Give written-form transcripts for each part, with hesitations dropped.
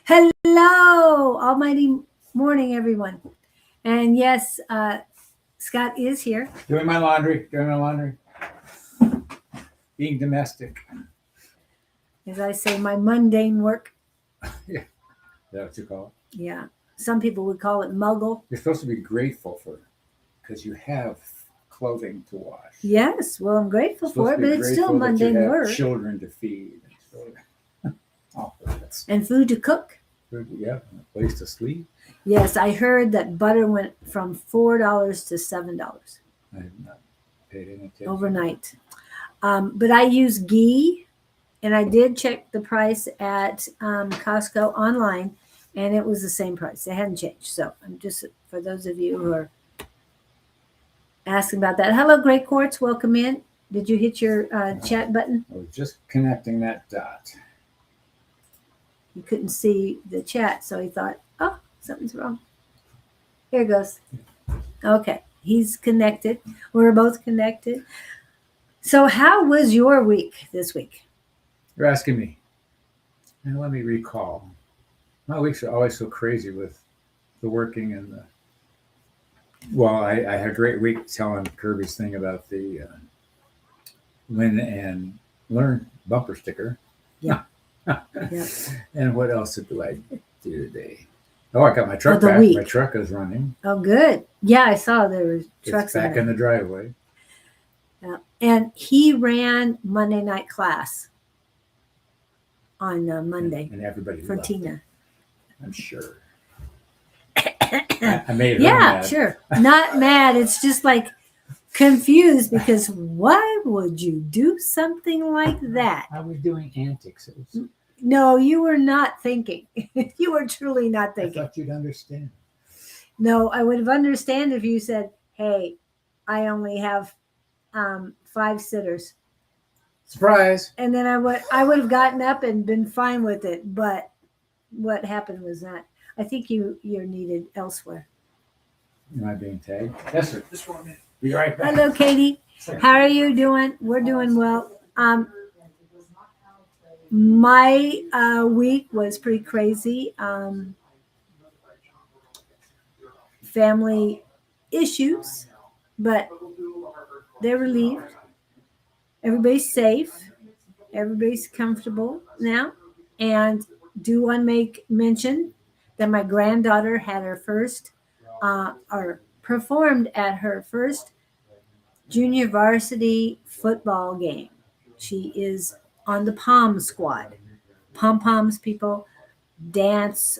Hello, almighty morning, everyone. And yes, Scott is here. Doing my laundry. Being domestic. As I say, my mundane work. Yeah. Is that what you call it? Yeah. Some people would call it muggle. You're supposed to be grateful for it because you have clothing to wash. Yes, well, I'm grateful for it, but it's still Grateful that mundane you have work. children to feed. Oh, that's And food to cook. good. Yeah, and a place to sleep. Yes, I heard that butter went from $4 to $7 I have not paid any attention. overnight. But I use ghee, and I did check the price at Costco online, and it was the same price. They hadn't changed. So I'm just, for those of you who are asking about that. Hello, Great Quartz. Welcome in. Did you hit your chat button? I was just connecting that dot. You couldn't see the chat, so he thought, oh, something's wrong. Here it goes. Okay, he's connected. We're both connected. So how was your week this week? You're asking me. And let me recall. My weeks are always so crazy with the working and the. Well, I had a great week telling Kirby's thing about the Win and Learn bumper sticker. Yeah. Yeah. And what else did I do today? Oh, I got my truck back. Week. My truck is running. Oh, good. Yeah, I saw there were trucks It's back in the driveway. Yeah. And he ran Monday night class on Monday and everybody for loved Tina. It, I'm sure. I made her yeah, mad. Sure. Not mad. It's just like confused because why would you do something like that? I was doing antics. No, you were not thinking. You were truly not thinking. I thought you'd understand. No, I would have understand if you said, hey, I only have 5 sitters. Surprise. And then I would have gotten up and been fine with it. But what happened was not. I think you're needed elsewhere. Am I being tagged? Yes, sir. Just 1 minute. Be right back. Hello, Katie. How are you doing? We're doing well. My week was pretty crazy. Family issues, but they're relieved. Everybody's safe. Everybody's comfortable now. And do want to make mention that my granddaughter had her first, or performed at her first junior varsity football game. She is on the pom squad. Pom-poms people, dance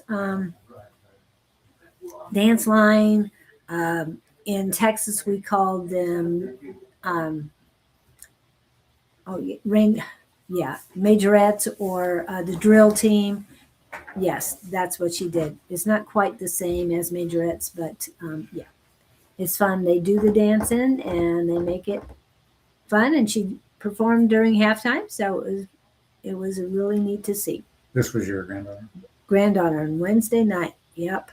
line. In Texas, we called them majorettes or the drill team. Yes, that's what she did. It's not quite the same as majorettes, but yeah, it's fun. They do the dancing and they make it fun. And she performed during halftime, so it was really neat to see. This was your granddaughter? Granddaughter on Wednesday night. Yep.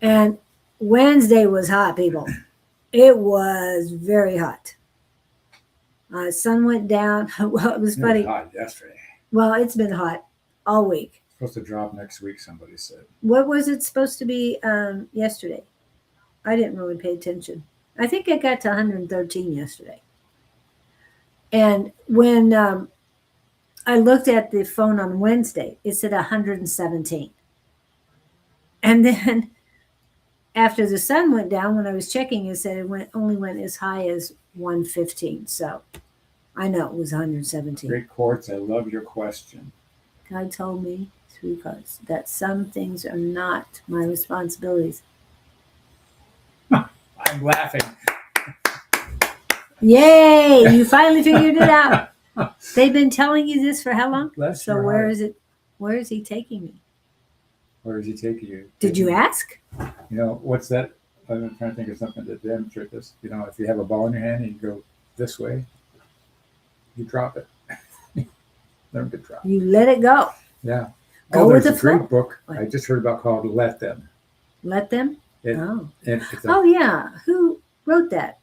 And Wednesday was hot, people. It was very hot. Sun went down. Well, it was funny. It was hot yesterday. Well, it's been hot all week. It's supposed to drop next week, somebody said. What was it supposed to be yesterday? I didn't really pay attention. I think it got to 113 yesterday. And when I looked at the phone on Wednesday, it said 117. And then after the sun went down, when I was checking, it said it only went as high as 115. So I know it was 117. Great Quartz, I love your question. God told me through cards that some things are not my responsibilities. I'm laughing. Yay! You finally figured it out. They've been telling you this for how long? Bless so your where heart. is it? Where is he taking me? Where is he taking you? Did you ask? You know, what's that? I'm trying to think of something to demonstrate this. You know, if you have a ball in your hand and you go this way, you drop it. Learn to drop. You let it go. Yeah. Go with there's the a great flow. book What? I just heard about called Let Them. Let them? It, Oh. it's Oh, yeah. Who wrote that?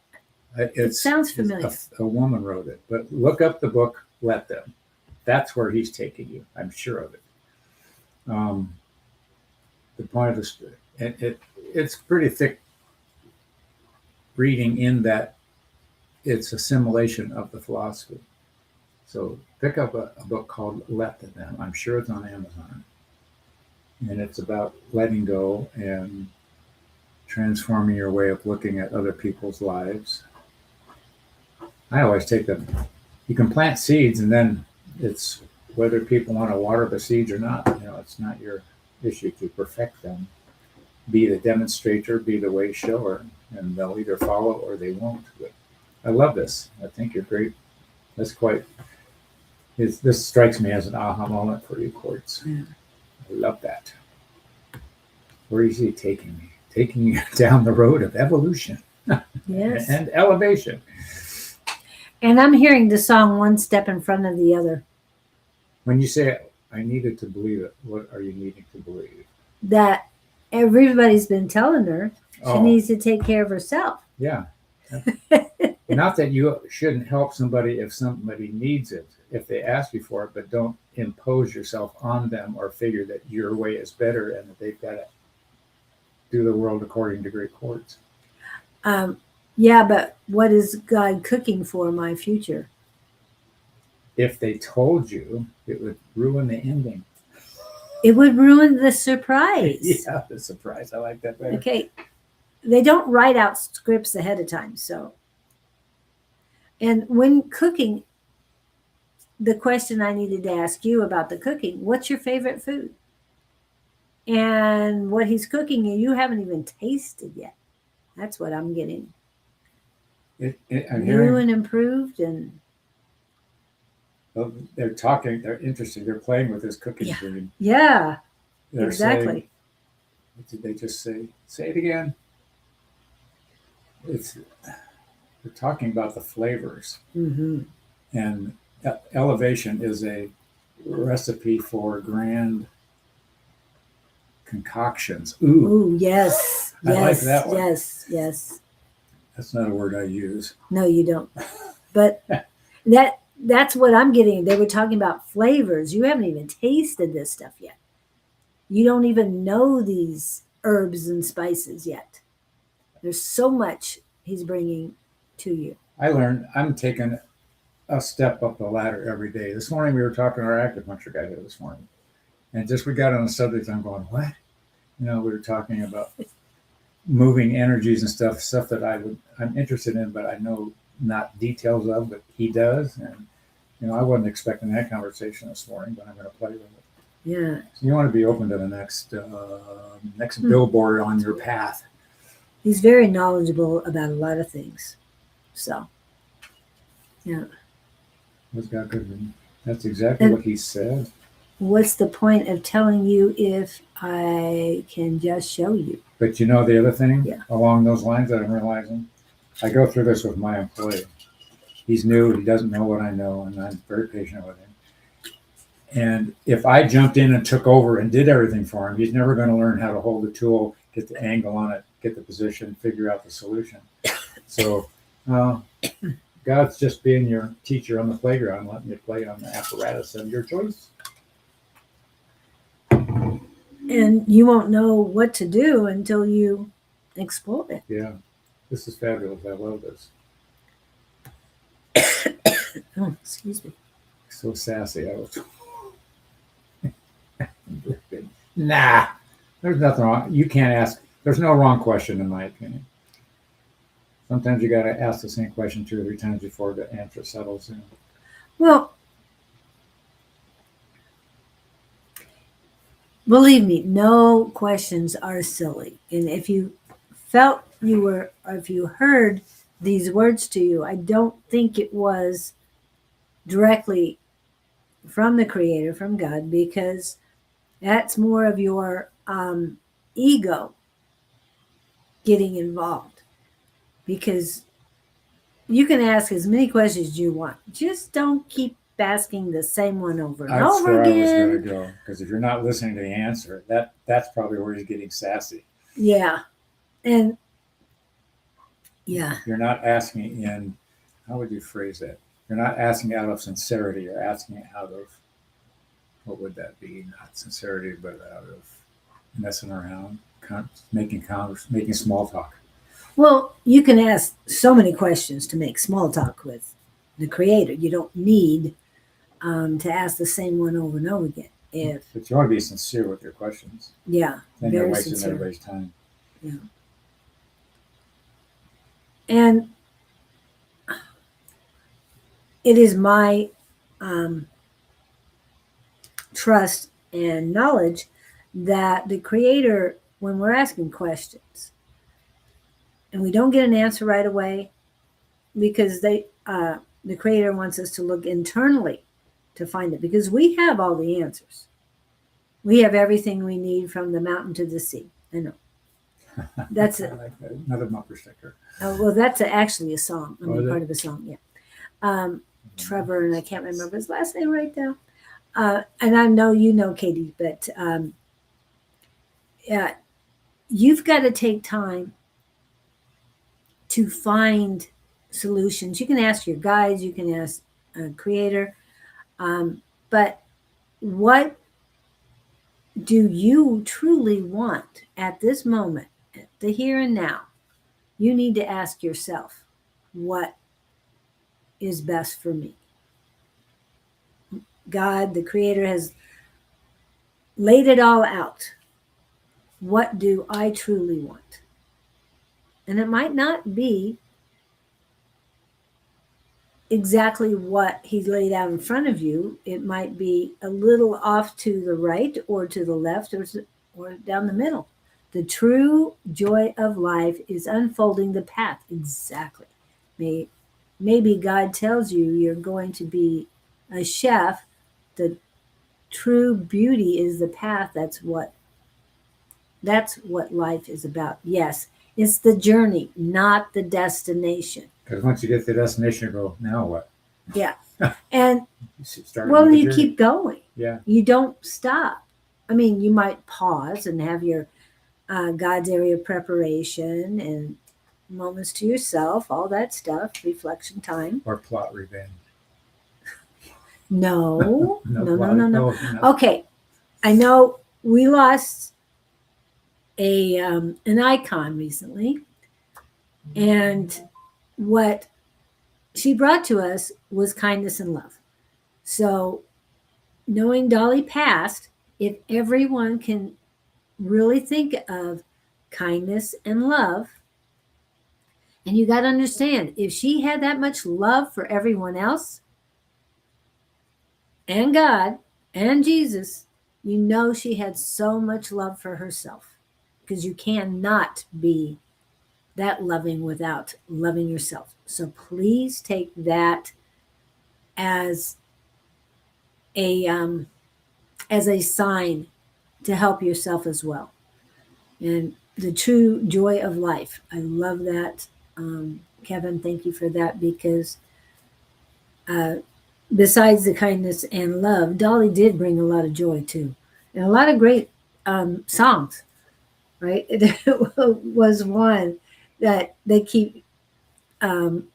it sounds familiar. A woman wrote it, but look up the book Let Them. That's where he's taking you. I'm sure of it. the point of this, it's pretty thick reading in that it's assimilation of the philosophy. So pick up a book called Let Them. I'm sure it's on Amazon. And it's about letting go and transforming your way of looking at other people's lives. I always take them. You can plant seeds, and then it's whether people want to water the seeds or not. It's not your issue to perfect them. Be the demonstrator, be the way shower, and they'll either follow or they won't. But I love this. I think you're great. This strikes me as an aha moment for you, Quartz. Yeah. I love that. Where is he taking me? Taking you down the road of evolution. Yes. And elevation. And I'm hearing the song One Step in Front of the Other. When you say I needed to believe it, what are you needing to believe? That everybody's been telling her she needs to take care of herself. Yeah. Not that you shouldn't help somebody if somebody needs it, if they ask you for it, but don't impose yourself on them or figure that your way is better and that they've got to do the world according to great Quartz. Yeah, but what is God cooking for my future? If they told you, it would ruin the ending. It would ruin the surprise. Yeah, the surprise. I like that better. Okay. They don't write out scripts ahead of time. So, and when cooking, the question I needed to ask you about the cooking, what's your favorite food? And what he's cooking, you haven't even tasted yet. That's what I'm getting. New and improved, and they're talking. They're interesting. They're playing with this cooking thing. Yeah, they're exactly. Saying, what did they just say? Say it again. They're talking about the flavors, and elevation is a recipe for grand concoctions. Ooh, yes. I like that one. Yes. That's not a word I use. No, you don't. But that's what I'm getting. They were talking about flavors. You haven't even tasted this stuff yet. You don't even know these herbs and spices yet. There's so much he's bringing to you. I'm taking a step up the ladder every day. This morning we were talking to our acupuncture guy here this morning. And just we got on the subject, I'm going, what? We were talking about moving energies and stuff that I'm interested in, but I know not details of, but he does. And I wasn't expecting that conversation this morning, but I'm going to play with it. Yeah. So you want to be open to the next billboard on your path. He's very knowledgeable about a lot of things. So, yeah. What's got good? That's exactly what he said. What's the point of telling you if I can just show you? But the other thing along those lines that I'm realizing, I go through this with my employee. He's new. He doesn't know what I know, and I'm very patient with him. And if I jumped in and took over and did everything for him, he's never going to learn how to hold the tool, get the angle on it, get the position, figure out the solution. So God's just being your teacher on the playground, letting you play on the apparatus of your choice. And you won't know what to do until you explore it. Yeah, this is fabulous. I love this. Oh, excuse me. So sassy. Nah, there's nothing wrong. You can't ask. There's no wrong question, in my opinion. Sometimes you got to ask the same question 2 or 3 times before the answer settles in. Well, believe me, no questions are silly. And if you felt or if you heard these words to you, I don't think it was directly from the Creator, from God, because that's more of your ego getting involved. Because you can ask as many questions as you want. Just don't keep asking the same one over and over again. That's where I was going to go. Because if you're not listening to the answer, that's probably where he's getting sassy. Yeah. And yeah. You're not asking in, how would you phrase that? You're not asking out of sincerity. You're asking out of, what would that be? Not sincerity, but out of messing around, making small talk. Well, you can ask so many questions to make small talk with the creator. You don't need to ask the same one over and over again. If But you want to be sincere with your questions. Yeah, Then you're very wasting sincere. everybody's time. Yeah. And it is my trust and knowledge that the creator, when we're asking questions and we don't get an answer right away, because the creator wants us to look internally to find it, because we have all the answers. We have everything we need from the mountain to the sea. I know. That's I like that. Another bumper sticker. Well, that's actually a song. I Oh, is mean, it? part of a song. Yeah. Trevor, and I can't remember his last name right now. And I know you know Katie, but yeah, you've got to take time to find solutions. You can ask your guides, you can ask a creator, but what do you truly want at this moment, at the here and now? You need to ask yourself, what is best for me? God, the creator, has laid it all out. What do I truly want? And it might not be exactly what he's laid out in front of you. It might be a little off to the right or to the left or down the middle. The true joy of life is unfolding the path. Exactly. Maybe God tells you you're going to be a chef. The true beauty is the path. That's what life is about. Yes, it's the journey, not the destination. Because once you get to the destination, you go, now what? Yeah. And You start well, another you journey. keep going. Yeah. You don't stop. I mean, you might pause and have your God's area of preparation and moments to yourself, all that stuff, reflection time. Or plot revenge. No, no, plot- no, no. no. Okay, I know we lost an icon recently, and what she brought to us was kindness and love. So, knowing Dolly passed, if everyone can really think of kindness and love, and you got to understand, if she had that much love for everyone else and God and Jesus, you know she had so much love for herself, because you cannot be that loving without loving yourself. So please take that as a sign to help yourself as well. And the true joy of life. I love that. Kevin, thank you for that, because uh, besides the kindness and love, Dolly did bring a lot of joy too, and a lot of great songs. Right, there was one that they keep um,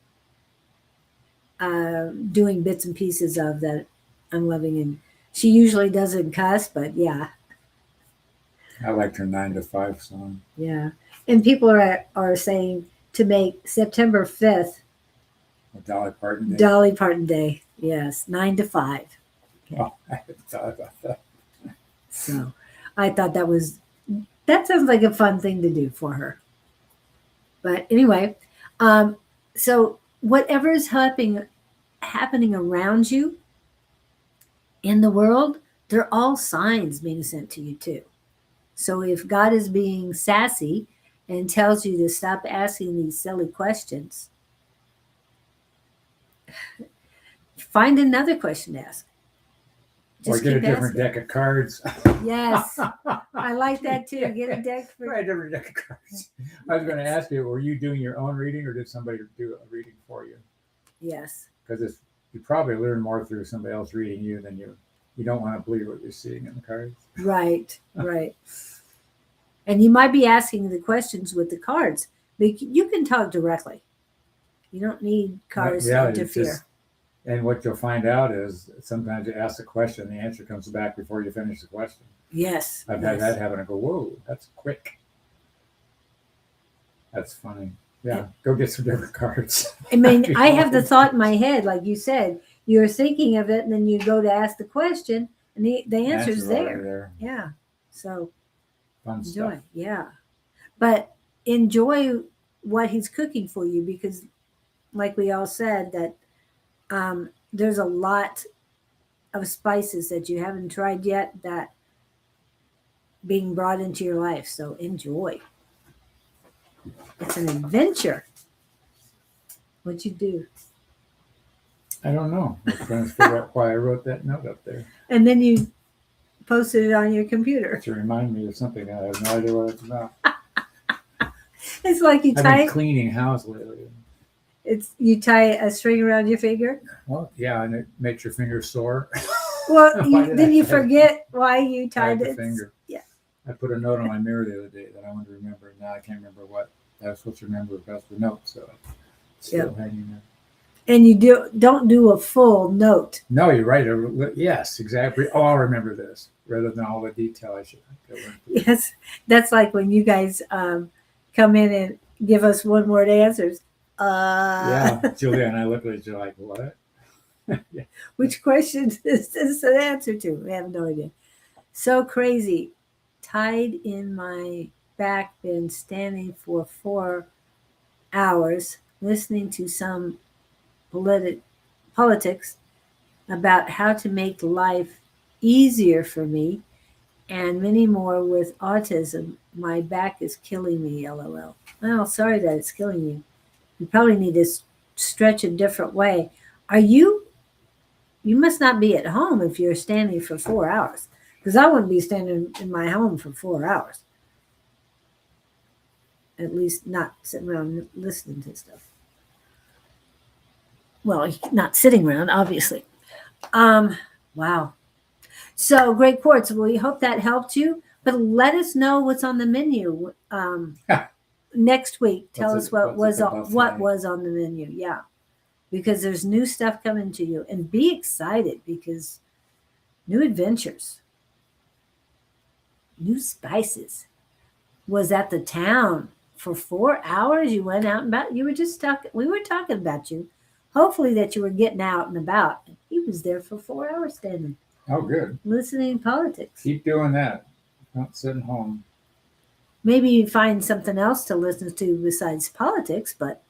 doing bits and pieces of that I'm loving, and she usually doesn't cuss, but yeah, I liked her 9 to 5 song. yeah. And people are saying to make September 5th Dolly Parton Day. Dolly Parton Day. Yes, 9 to 5. Okay. Oh, I hadn't thought about that. So I thought that sounds like a fun thing to do for her. But anyway, so whatever is happening around you in the world, they're all signs being sent to you too. So if God is being sassy and tells you to stop asking these silly questions, find another question to ask. Or Just get a keep different asking. deck of cards. Yes, I like that too. Get a deck for. Try a different deck of cards. I was going to ask you, were you doing your own reading, or did somebody do a reading for you? Yes. Because you probably learn more through somebody else reading you than you don't want to believe what you're seeing in the cards. Right, right. And you might be asking the questions with the cards, but you can talk directly. You don't need cards to interfere. And what you'll find out is sometimes you ask a question, the answer comes back before you finish the question. Yes. I've had that happen. I go, whoa, that's quick. That's funny. Yeah, go get some different cards. I mean, I have the thought in my head, like you said, you're thinking of it, and then you go to ask the question, and the answer's already there. Yeah. So Fun enjoy. stuff. Yeah. But enjoy what he's cooking for you, because, like we all said, that there's a lot of spices that you haven't tried yet that being brought into your life. So enjoy. It's an adventure. What'd you do? I don't know. I was trying to figure out why I wrote that note up there. And then you posted it on your computer. To remind me of something. I have no idea what it's about. It's like you I've tie been cleaning house lately. you tie a string around your finger. Well, yeah, and it makes your fingers sore. Well, Why did then I you tie- forget why you tied tied the it. finger. Yeah. I put a note on my mirror the other day that I wanted to remember. Now I can't remember what I was supposed to remember about the note, so it's still hanging there. And you don't do a full note. No, you're right. Yes, exactly. Oh, I'll remember this rather than all the detail I should go into. Yes, that's like when you guys come in and give us one word answers. Yeah, Julia and I look at each other like, what? Yeah. Which question is this an answer to? I have no idea. So crazy. Tied in my back, been standing for 4 hours listening to some politics about how to make life easier for me, and many more with autism. My back is killing me, lol. Well, sorry that it's killing you. You probably need to stretch a different way. You must not be at home if you're standing for 4 hours, because I wouldn't be standing in my home for 4 hours. At least not sitting around listening to stuff. Well, not sitting around, obviously. Wow. So great quartz. We hope that helped you. But let us know what's on the menu next week. Tell us what was on the menu. Yeah, because there's new stuff coming to you, and be excited because new adventures, new spices. Was at the town for 4 hours. You went out and about. You were just talking. We were talking about you. Hopefully that you were getting out and about. He was there for 4 hours standing. Oh, good. Listening to politics. Keep doing that. Not sitting home. Maybe you find something else to listen to besides politics, but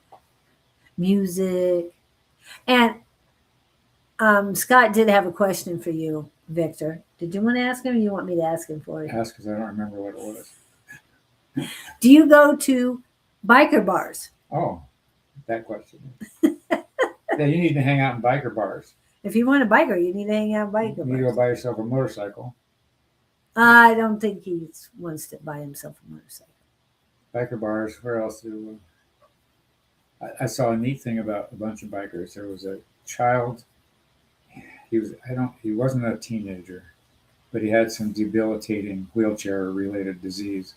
music. And Scott did have a question for you, Victor. Did you want to ask him, or you want me to ask him for you? Ask because I don't remember what it was. Do you go to biker bars? Oh, that question. Yeah, you need to hang out in biker bars. If you want a biker, you need to hang out in biker You need to bars. go buy yourself a motorcycle. I don't think he wants to buy himself a motorcycle. Biker bars. Where else do? I saw a neat thing about a bunch of bikers. There was a child. He wasn't a teenager, but he had some debilitating wheelchair-related disease,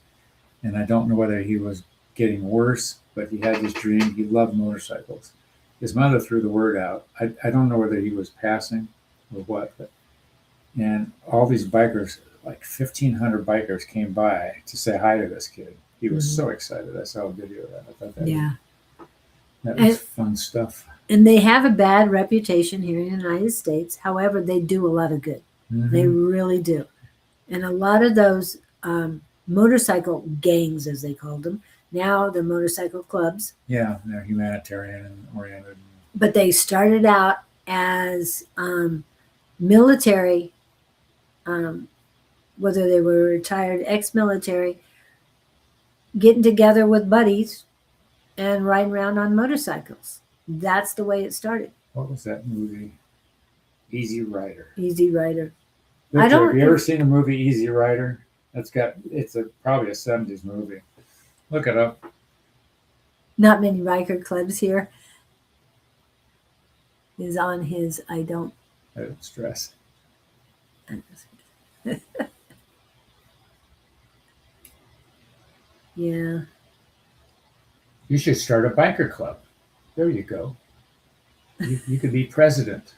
and I don't know whether he was getting worse, but he had this dream. He loved motorcycles. His mother threw the word out. I don't know whether he was passing or what, and all these bikers, like 1,500 bikers, came by to say hi to this kid. He was so excited. I saw a video of that. I thought that was fun stuff. And they have a bad reputation here in the United States. However, they do a lot of good. Mm-hmm. They really do. And a lot of those motorcycle gangs, as they called them, now they're motorcycle clubs. Yeah, they're humanitarian and oriented. But they started out as military, whether they were retired ex-military, getting together with buddies and riding around on motorcycles. That's the way it started. What was that movie? Easy Rider. Easy Rider. Victor, have you ever seen the movie Easy Rider? It's probably a 70s movie. Look it up. Not many biker clubs here. Is on his I don't stress. Yeah. You should start a biker club. There you go. You could be president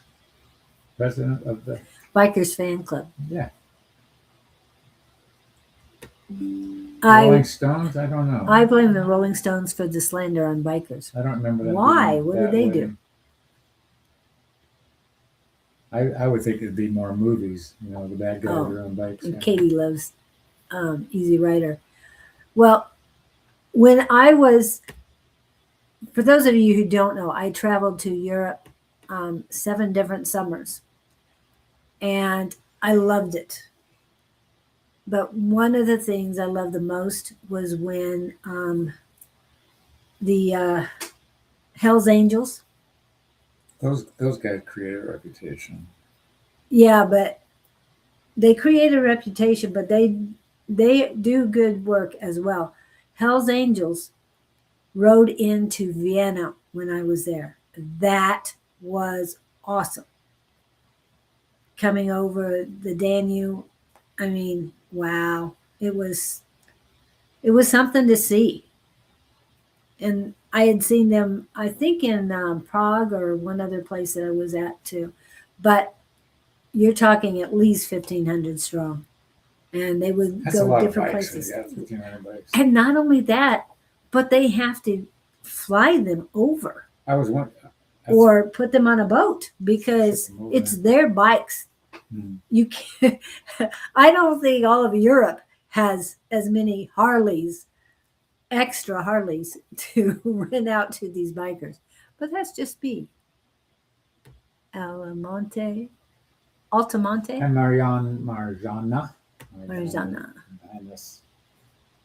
of the, Bikers fan club. yeah. Rolling I Stones. I don't know. I blame the Rolling Stones for the slander on bikers. I don't remember them. Why? Being What did that they way. do? I would think it'd be more movies. You know, the bad guys Oh, are on bikes. And Yeah. Katie loves Easy Rider. Well, when I was, for those of you who don't know, I traveled to Europe 7 different summers, and I loved it. But one of the things I loved the most was when the Hell's Angels. Those guys create a reputation. Yeah, but they create a reputation, but they do good work as well. Hell's Angels rode into Vienna when I was there. That was awesome. Coming over the Danube, I mean, wow. It was something to see. And I had seen them, I think, in Prague or one other place that I was at too. But you're talking at least 1,500 strong. And they would That's a go lot of different bikes. places. You got 1,500 bikes. And not only that, but they have to fly them over I was one. or put them on a boat because Ship them over. it's their bikes. Hmm. You can't, I don't think all of Europe has as many Harleys, extra Harleys to rent out to these bikers. But that's just me. Altamonte. And Marjana. Marjana. And this,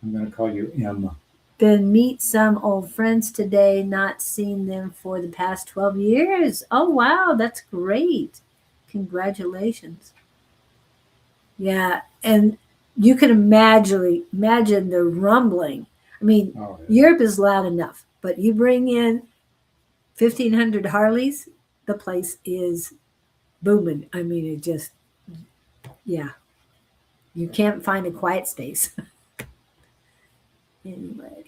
I'm going to call you M. Been meet some old friends today, not seen them for the past 12 years. Oh, wow, that's great. Congratulations. Yeah, and you can imagine the rumbling. I mean, Oh, yeah. Europe is loud enough, but you bring in 1,500 Harleys, the place is booming. I mean, it just, yeah. You can't find a quiet space. Anyway.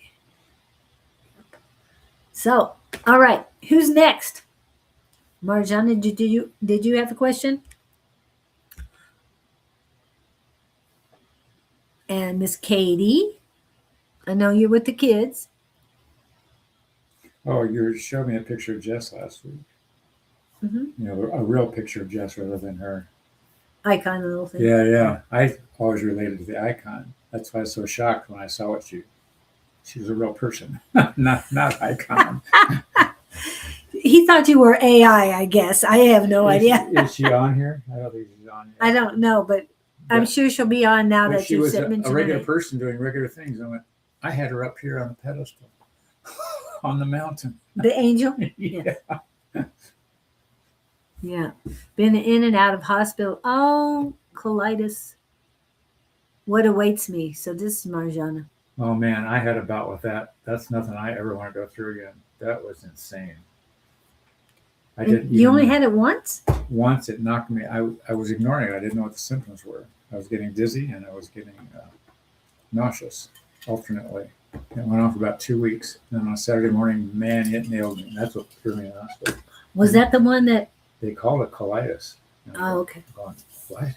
So, all right, who's next? Marjana, did you have a question? And Miss Katie, I know you're with the kids. Oh, you showed me a picture of Jess last week. Mm-hmm. You know, a real picture of Jess rather than her. Icon little thing. Yeah. I always related to the icon. That's why I was so shocked when I saw what she was a real person, not icon. He thought you were AI, I guess. I have no idea. Is she on here? I don't think she's on here. I don't know, but I'm sure she'll be on now But that she you was said a mentioned regular it. person doing regular things. I had her up here on the pedestal on the mountain. The angel? Yeah. Yeah. Been in and out of hospital. Oh, colitis. What awaits me? So this is Marjana. Oh man, I had a bout with that. That's nothing I ever want to go through again. That was insane. I didn't. You only had it once? Once. It knocked me. I was ignoring it. I didn't know what the symptoms were. I was getting dizzy and I was getting nauseous alternately. It went on for about 2 weeks. And then on Saturday morning, man, it nailed me. That's what threw me in the hospital. Was that the one that? They call it colitis. Oh, okay. Going, what?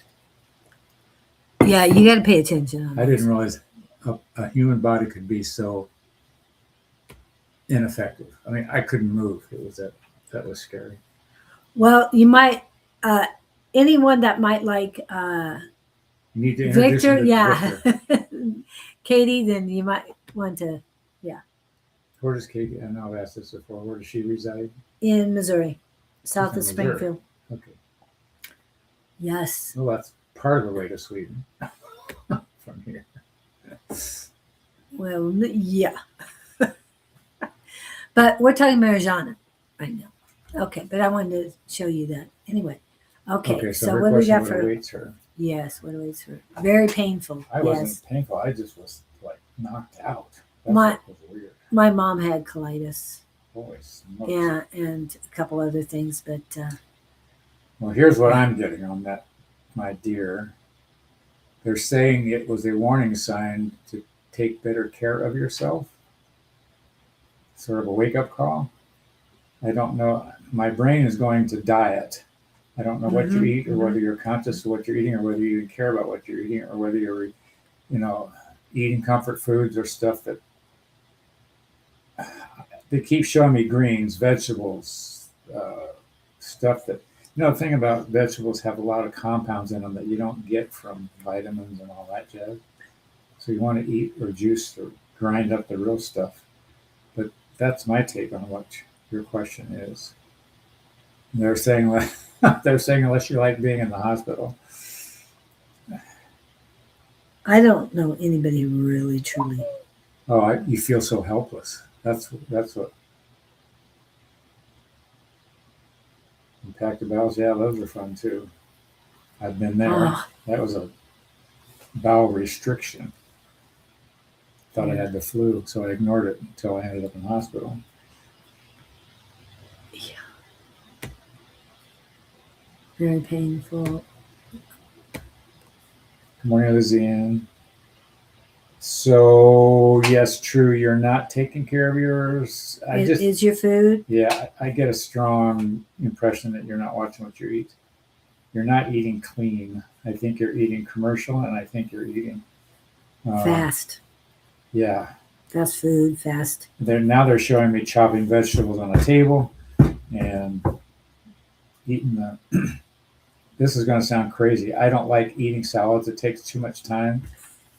Yeah, you got to pay attention. On I this. didn't realize a human body could be so ineffective. I mean, I couldn't move. It was that was scary. Well, you might. Anyone that might like You need to introduce Victor, him to yeah, Victor. Katie, then you might want to Where does Katie? I know I've asked this before. Where does she reside? in Missouri, south in of Missouri. Springfield. Okay. Yes. Well, that's part of the way to Sweden from here. Well, yeah. But we're talking Marjana right now. Okay, but I wanted to show you that anyway. Okay, So so her what do we question got what for? awaits her. Yes, what awaits her? Very painful. I Yes, wasn't painful. I just was like knocked out. That's My- what was weird. my mom had colitis. Holy smokes. Yeah, and a couple other things, but Well, here's what I'm getting on that, my dear. They're saying it was a warning sign to take better care of yourself. Sort of a wake-up call. I don't know. My brain is going to diet. I don't know what you Mhm, eat, or mhm. whether you're conscious of what you're eating, or whether you even care about what you're eating, or whether you're, eating comfort foods or stuff that they keep showing me greens, vegetables, stuff that. The thing about vegetables have a lot of compounds in them that you don't get from vitamins and all that jazz. So you want to eat or juice or grind up the real stuff. But that's my take on what your question is. They're saying they're saying unless you like being in the hospital. I don't know anybody who really truly. Oh, you feel so helpless. That's what impacted bowels. Yeah, those are fun too. I've been there. Oh, That was a bowel restriction. Thought I yeah, had the flu, so I ignored it until I ended up in the hospital. yeah, very painful. Good morning, Lizanne. So yes, true. You're not taking care of yours. Is your food? Yeah, I get a strong impression that you're not watching what you eat. You're not eating clean. I think you're eating commercial, and I think you're eating. Uh, Fast. yeah, Fast food, fast. they're showing me chopping vegetables on a table and eating the. This is going to sound crazy. I don't like eating salads. It takes too much time.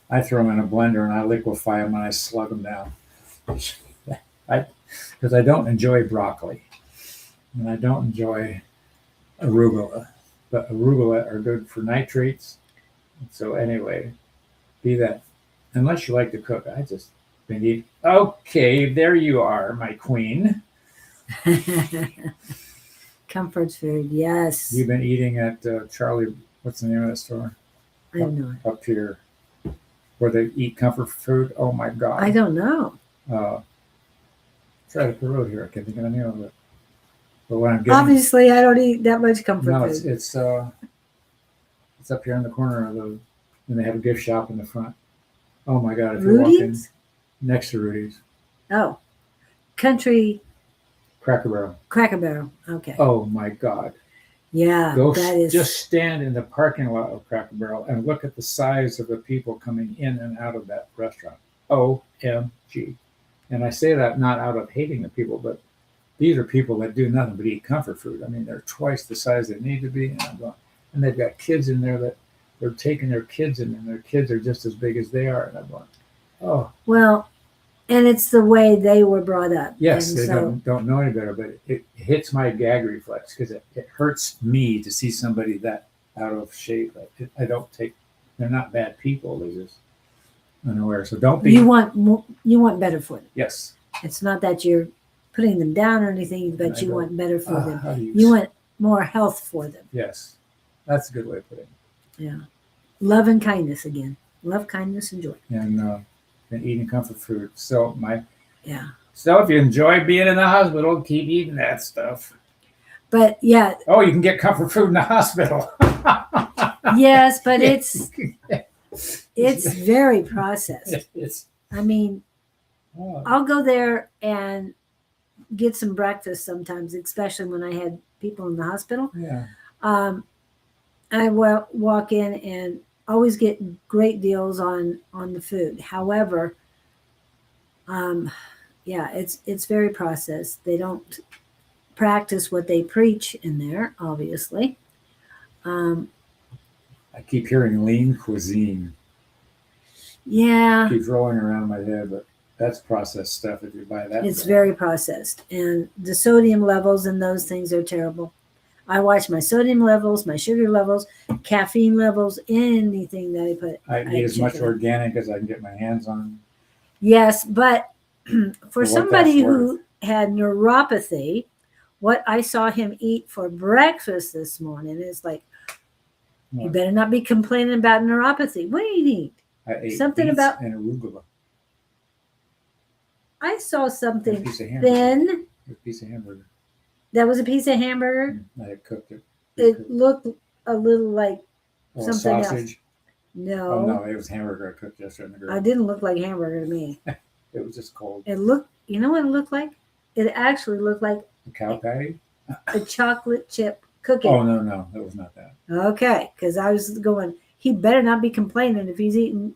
I throw them in a blender and I liquefy them and I slug them down. I because I don't enjoy broccoli and I don't enjoy arugula, but arugula are good for nitrates. So anyway, be that. Unless you like to cook, I just been eating. Okay, there you are, my queen. Comfort food, yes. You've been eating at Charlie. What's the name of that store? I don't know. Up here, where they eat comfort food. Oh my I god! don't know. It's right up the road here. I can't think of the name of it. But what I'm getting, Obviously, I don't eat that much comfort no, food. it's up here in the corner of the, and they have a gift shop in the front. Oh my god! If you walk in Rudy's? next to Rudy's, Oh, Country Cracker Barrel. Cracker Barrel. Okay. Oh my god! Yeah, Go that is. just stand in the parking lot of Cracker Barrel and look at the size of the people coming in and out of that restaurant. OMG! And I say that not out of hating the people, but these are people that do nothing but eat comfort food. I mean, they're twice the size they need to be, and and they've got kids in there that they're taking their kids in, and their kids are just as big as they are. And I'm going, oh, Well, and it's the way they were brought up. yes, And they so, don't know any better, but it hits my gag reflex because it hurts me to see somebody that out of shape. I don't take. They're not bad people. They're just unaware. So don't be. you want better for them. Yes. It's not that you're putting them down or anything, And but I you go, want better for them. how do You want more health for them. Yes, that's a good way of putting it. Yeah. Love and kindness again. Love, kindness, and joy. And eating comfort food. So Yeah. so if you enjoy being in the hospital, keep eating that stuff. But yeah, Oh, you can get comfort food in the hospital. yes, but it's very processed. It's I mean, oh, I'll go there and get some breakfast sometimes, especially when I had people in the hospital. yeah. I walk in and always get great deals on the food. However, yeah, it's very processed. They don't practice what they preach in there, obviously. Um, I keep hearing lean cuisine. yeah, Keeps rolling around in my head, but that's processed stuff if you buy that. it's very processed, and the sodium levels in those things are terrible. I watch my sodium levels, my sugar levels, caffeine levels, anything that I put. I eat as check much it out. organic as I can get my hands on. Yes, but for what somebody that's who had neuropathy, what I saw him eat for breakfast this morning is like, you What? better not be complaining about neuropathy. What did he eat? I ate Something beets about- and arugula. I saw And a something piece of hamburger. thin. A piece of hamburger. That was a piece of hamburger. I had cooked it. It looked a little like Or something else. sausage. no, Oh no, it was hamburger I cooked yesterday in the grill. it didn't look like hamburger to me. It was just cold. It looked, you know what it looked like? It actually looked like A cow patty? a chocolate chip cookie. Oh no, that was not that. Okay, because I was going, he better not be complaining if he's eating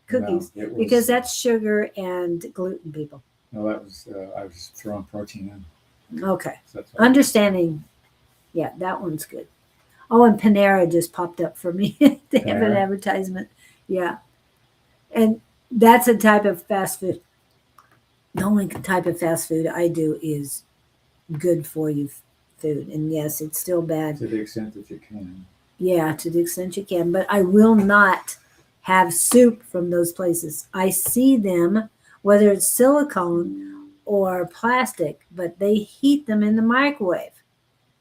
cookies No, it was, because that's sugar and gluten, people. no, that was I was just throwing protein in. Okay, So that's all. understanding. Yeah, that one's good. Oh, and Panera just popped up for me. They have an Panera? advertisement. Yeah, and that's a type of fast food. The only type of fast food I do is good for you food, and yes, it's still bad. To the extent that you can. Yeah, to the extent you can, but I will not have soup from those places. I see them, whether it's silicone or plastic, but they heat them in the microwave.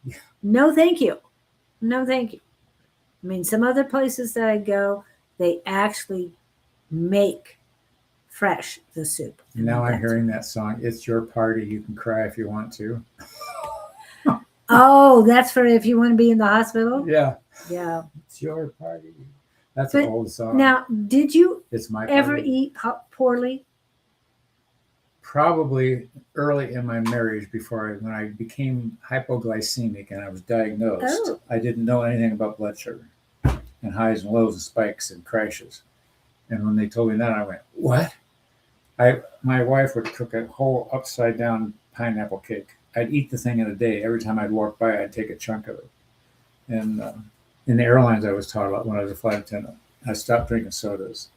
Yeah. No, thank you. No, thank you. I mean, some other places that I go, they actually make fresh the soup. Now I'm hearing that song. It's your party. You can cry if you want to. Oh, that's for if you want to be in the hospital? Yeah. Yeah. It's your party. That's But an old song. Now, did you It's my ever party. eat poorly? Probably early in my marriage, when I became hypoglycemic and I was diagnosed, Oh. I didn't know anything about blood sugar and highs and lows and spikes and crashes. And when they told me that, I went, "What?" My wife would cook a whole upside down pineapple cake. I'd eat the thing in a day. Every time I'd walk by, I'd take a chunk of it. And in the airlines, I was taught a lot when I was a flight attendant. I stopped drinking sodas,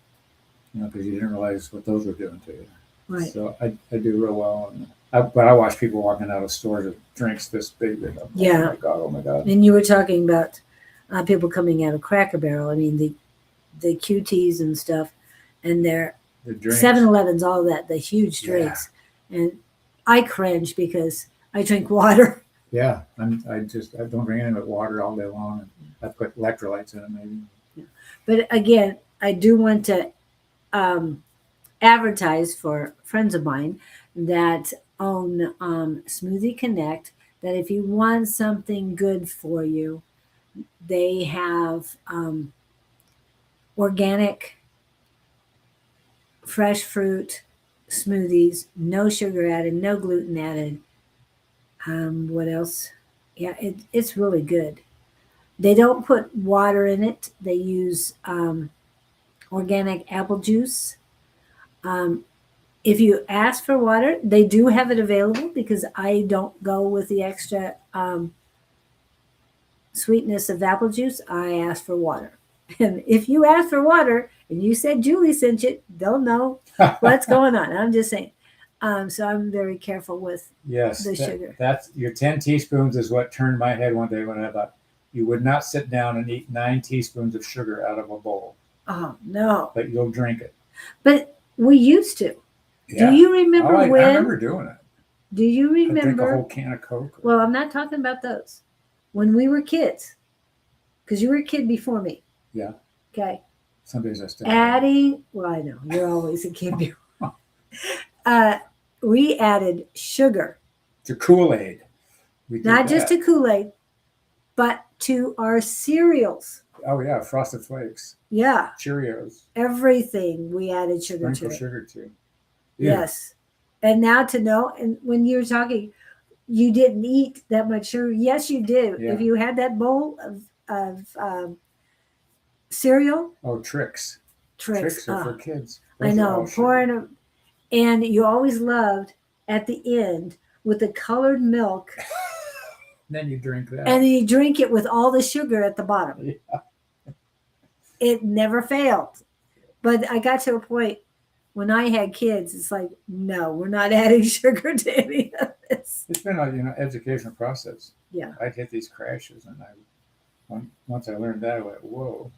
because you didn't realize what those were doing to you. Right. So I do real well. But I watch people walking out of stores with drinks this big. Yeah. Oh my God. And you were talking about people coming out of Cracker Barrel. I mean, the QTs and stuff, and their The drinks. 7-Elevens, all that, the huge drinks. And I cringe because I drink water. Yeah. I don't drink anything but water all day long. And I put electrolytes in it maybe. But again, I do want to advertise for friends of mine that own Smoothie Connect, that if you want something good for you, they have organic fresh fruit smoothies, no sugar added, no gluten added. What else? Yeah, it's really good. They don't put water in it. They use organic apple juice. If you ask for water, they do have it available because I don't go with the extra sweetness of apple juice. I ask for water. And if you ask for water and you said Julie sent you, they'll know what's going on. I'm just saying. So I'm very careful with the sugar. That's your 10 teaspoons is what turned my head one day when I thought you would not sit down and eat 9 teaspoons of sugar out of a bowl. Oh, no. But you'll drink it. But we used to. Yeah. Do you remember when? I remember doing it. Do you I'd drink a remember? whole can of Coke. Well, I'm not talking about those. When we were kids, because you were a kid before me. Yeah. Okay. Some days I still Adding, well, I know you're always a kid before. We added sugar, to Kool-Aid. not just to Kool-Aid, but to our cereals. Oh yeah, Frosted Flakes, Yeah, Cheerios, everything we added sugar sprinkle to it. sugar too. Yeah. Yes. And now to know, and when you were talking, you didn't eat that much sugar. Yes, you did. Yeah. If you had that bowl of cereal, Oh, Tricks. Tricks. Are for kids. I Those are know. all sugar. Pouring them, and you always loved at the end with the colored milk, Then you drink that. and then you drink it with all the sugar at the bottom. Yeah. It never failed. But I got to a point when I had kids, it's like, no, we're not adding sugar to any of this. It's been a educational process. Yeah. I'd hit these crashes, and once I learned that, I went, whoa.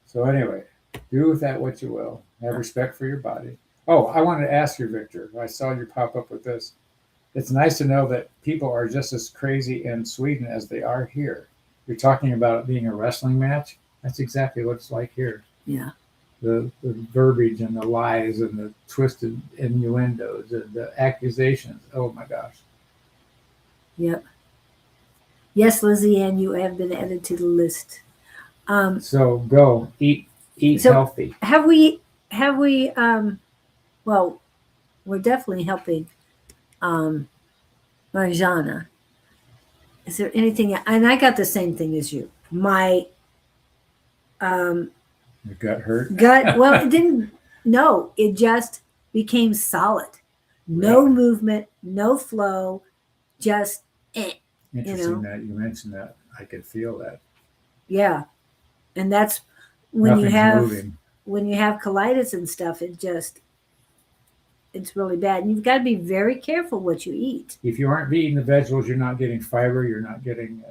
So anyway, do with that what you will. Have respect for your body. Oh, I wanted to ask you, Victor. I saw you pop up with this. It's nice to know that people are just as crazy in Sweden as they are here. You're talking about it being a wrestling match. That's exactly what it's like here. Yeah. The verbiage and the lies and the twisted innuendos and the accusations. Oh my gosh. Yep. Yes, Lizzie Ann, you have been added to the list. So go eat So- healthy. Have we well, we're definitely helping Marjana, is there anything? And I got the same thing as you. My Your gut hurt. gut, well, it didn't, no, it just became solid. No Really? movement, no flow, just, Interesting that you mentioned that. I could feel that. yeah. And that's when Nothing's moving. you have colitis and stuff, it's really bad. And you've got to be very careful what you eat. If you aren't eating the vegetables, you're not getting fiber. You're not getting,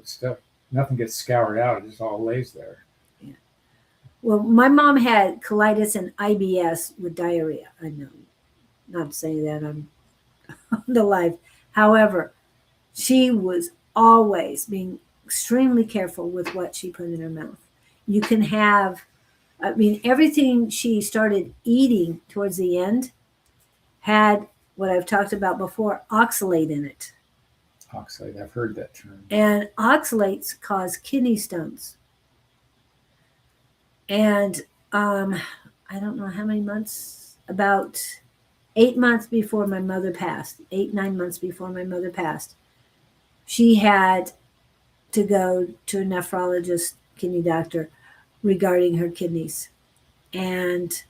stuff. Nothing gets scoured out. It just all lays there. Yeah. Well, my mom had colitis and IBS with diarrhea. I know, not saying that I'm on the live. However, she was always being extremely careful with what she put in her mouth. You can have, I mean, everything she started eating towards the end had what I've talked about before, oxalate in it. Oxalate. I've heard that term. And oxalates cause kidney stones. And I don't know how many months, about 8 months before my mother passed, 9 months before my mother passed, she had to go to a nephrologist, kidney doctor, regarding her kidneys. And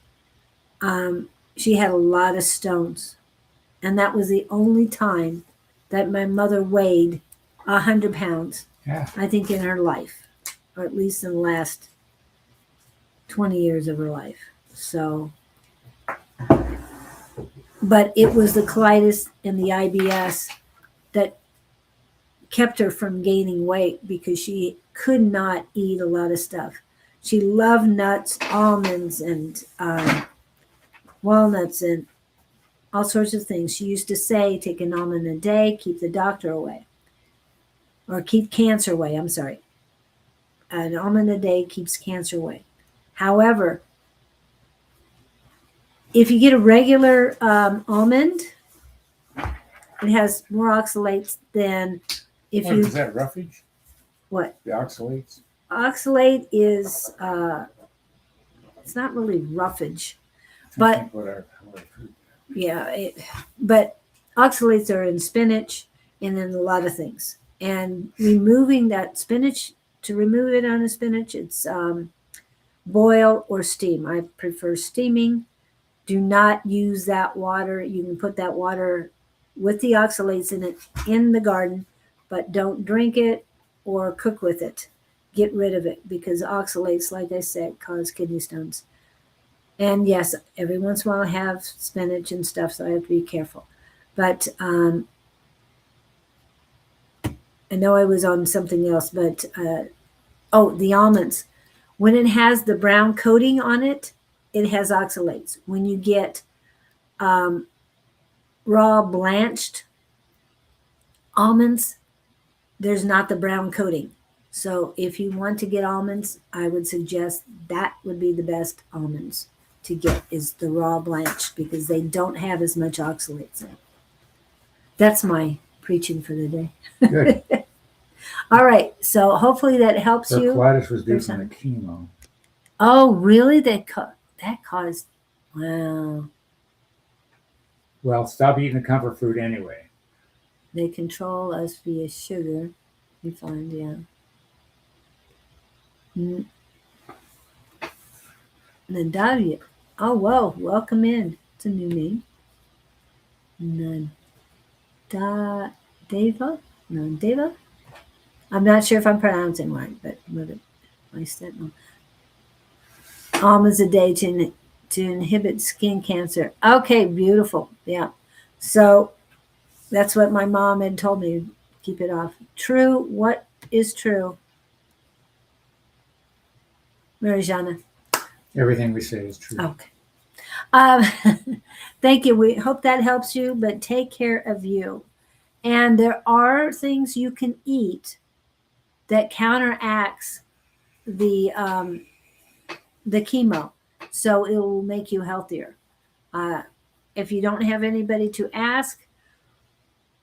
she had a lot of stones. And that was the only time that my mother weighed 100 pounds, Yeah. I think, in her life, or at least in the last 20 years of her life. So, but it was the colitis and the IBS that kept her from gaining weight because she could not eat a lot of stuff. She loved nuts, almonds, and walnuts, and all sorts of things. She used to say, take an almond a day, keep the doctor away. Or keep cancer away, I'm sorry. An almond a day keeps cancer away. However, if you get a regular almond, it has more oxalates than if What you. is that, roughage? What? The oxalates? Oxalate is, it's not really roughage. I But- think what I've heard. Yeah, but oxalates are in spinach and in a lot of things. And removing that spinach, to remove it on a spinach, it's boil or steam. I prefer steaming. Do not use that water. You can put that water with the oxalates in it in the garden, but don't drink it or cook with it. Get rid of it because oxalates, like I said, cause kidney stones. And yes, every once in a while I have spinach and stuff, so I have to be careful. But I know I was on something else, but the almonds. When it has the brown coating on it, it has oxalates. When you get raw blanched almonds, there's not the brown coating. So if you want to get almonds, I would suggest that would be the best almonds to get, is the raw blanched, because they don't have as much oxalates in it. That's my preaching for the day. Good. All right, so hopefully that helps Her you. colitis was due There's from the chemo. Oh, really? That caused, wow. Well, stop eating the comfort food anyway. They control us via sugar, you find, yeah. Nadalia. Oh, whoa, welcome in. It's a new name. Deva? No, Deva? I'm not sure if I'm pronouncing right, but I said no. Almonds a day to inhibit skin cancer. Okay, beautiful. Yeah. So that's what my mom had told me. Keep it off. True. What is true? Marijana. Everything we say is true. Okay. Thank you. We hope that helps you, but take care of you. And there are things you can eat that counteracts the chemo, so it will make you healthier. If you don't have anybody to ask,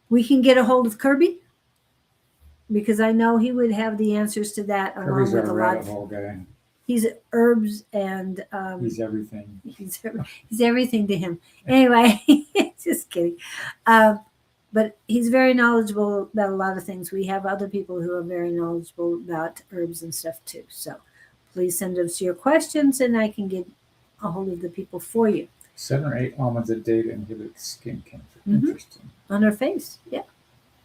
we can get a hold of Kirby, because I know he would have the answers to that. Kirby's Along with our a lot rabbit of, hole guy. he's herbs and He's everything. he's everything to him. Anyway, just kidding. But but he's very knowledgeable about a lot of things. We have other people who are very knowledgeable about herbs and stuff too. So please send us your questions and I can get a hold of the people for you. 7 or 8 almonds a day to inhibit skin cancer. Mhm. Interesting. On her face. Yeah,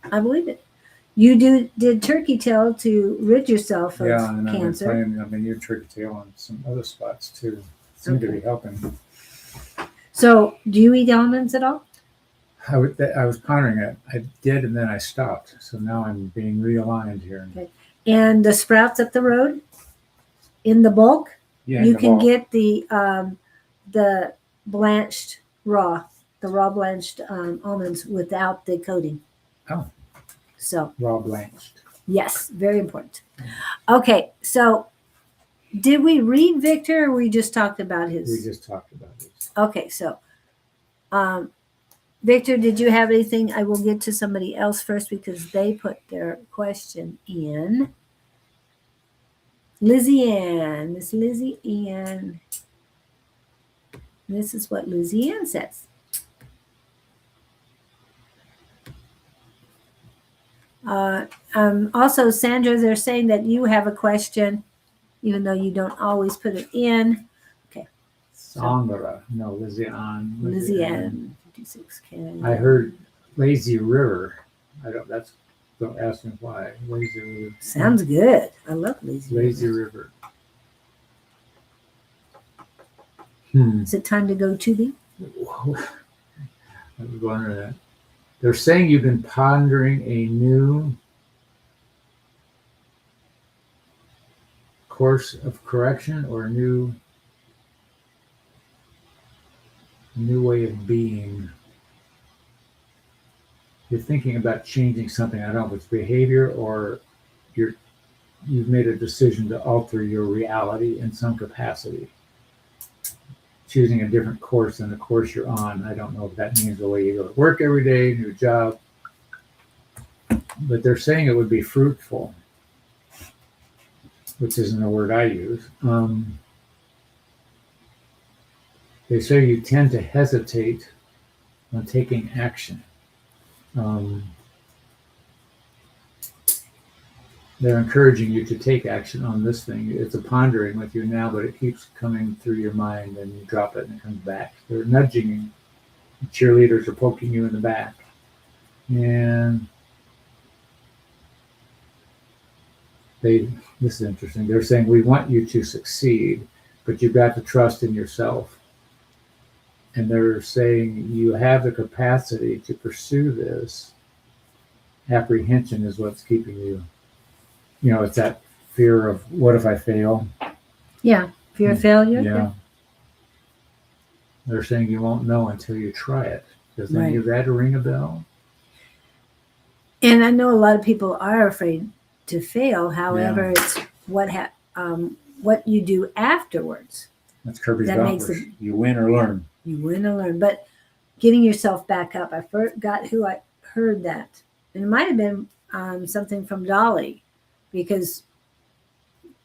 I believe it. You did turkey tail to rid yourself of Yeah, and cancer. I've been using turkey tail on some other spots too. Seem to be helping. So, do you eat almonds at all? I was pondering it. I did, and then I stopped. So now I'm being realigned here. Okay. And the sprouts up the road, in the bulk, Yeah, you can get the blanched raw, the raw blanched almonds without the coating. Oh. So raw blanched. Yes, very important. Okay, so did we read Victor, or we just talked about his? We just talked about this. Okay, so Victor, did you have anything? I will get to somebody else first because they put their question in. Lizzie Ann, Miss Lizzie Ann. This is what Lizzie Ann says. Also, Sandra, they're saying that you have a question, even though you don't always put it in. Okay. Sandra, no, Lizzie Ann. Lizzie Ann, 56K. I heard lazy river. Don't ask me why. Lazy river. Sounds good. I love lazy river. Is it time to go to the? I was wondering that. They're saying you've been pondering a new course of correction or a new way of being. You're thinking about changing something. I don't know if it's behavior or you've made a decision to alter your reality in some capacity. Choosing a different course than the course you're on. I don't know if that means the way you go to work every day, new job. But they're saying it would be fruitful, which isn't a word I use. They say you tend to hesitate on taking action. They're encouraging you to take action on this thing. It's a pondering with you now, but it keeps coming through your mind and you drop it and it comes back. They're nudging you. The cheerleaders are poking you in the back. And this is interesting. They're saying, we want you to succeed, but you've got to trust in yourself. And they're saying you have the capacity to pursue this. Apprehension is what's keeping you. It's that fear of what if I fail? Yeah, fear of failure. Yeah. They're saying you won't know until you try it. Does any of that ring a bell? And I know a lot of people are afraid to fail. However, it's what you do afterwards. That's Kirby's Gompers. You win or learn. You win or learn. But getting yourself back up. I forgot who I heard that. And it might have been something from Dolly, because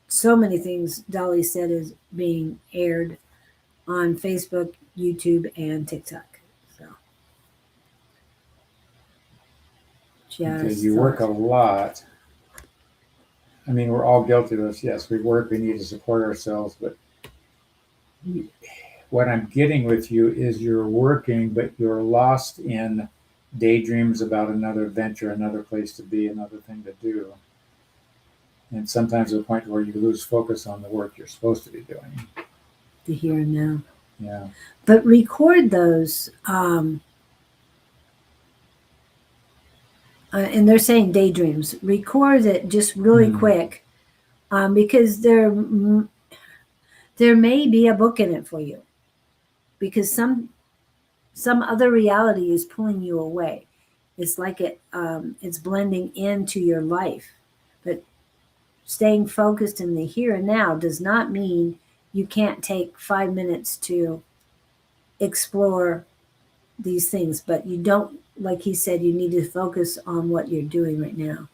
so many things Dolly said is being aired on Facebook, YouTube, and TikTok. So, you work a lot. I mean, we're all guilty of this. Yes, we work. We need to support ourselves. But what I'm getting with you is you're working, but you're lost in daydreams about another venture, another place to be, another thing to do. And sometimes to the point where you lose focus on the work you're supposed to be doing. The here and now. Yeah. But record those. And they're saying daydreams. Record it just really quick, because there may be a book in it for you, because some other reality is pulling you away. It's like it's blending into your life. But staying focused in the here and now does not mean you can't take 5 minutes to explore these things. But you don't, like he said, you need to focus on what you're doing right now.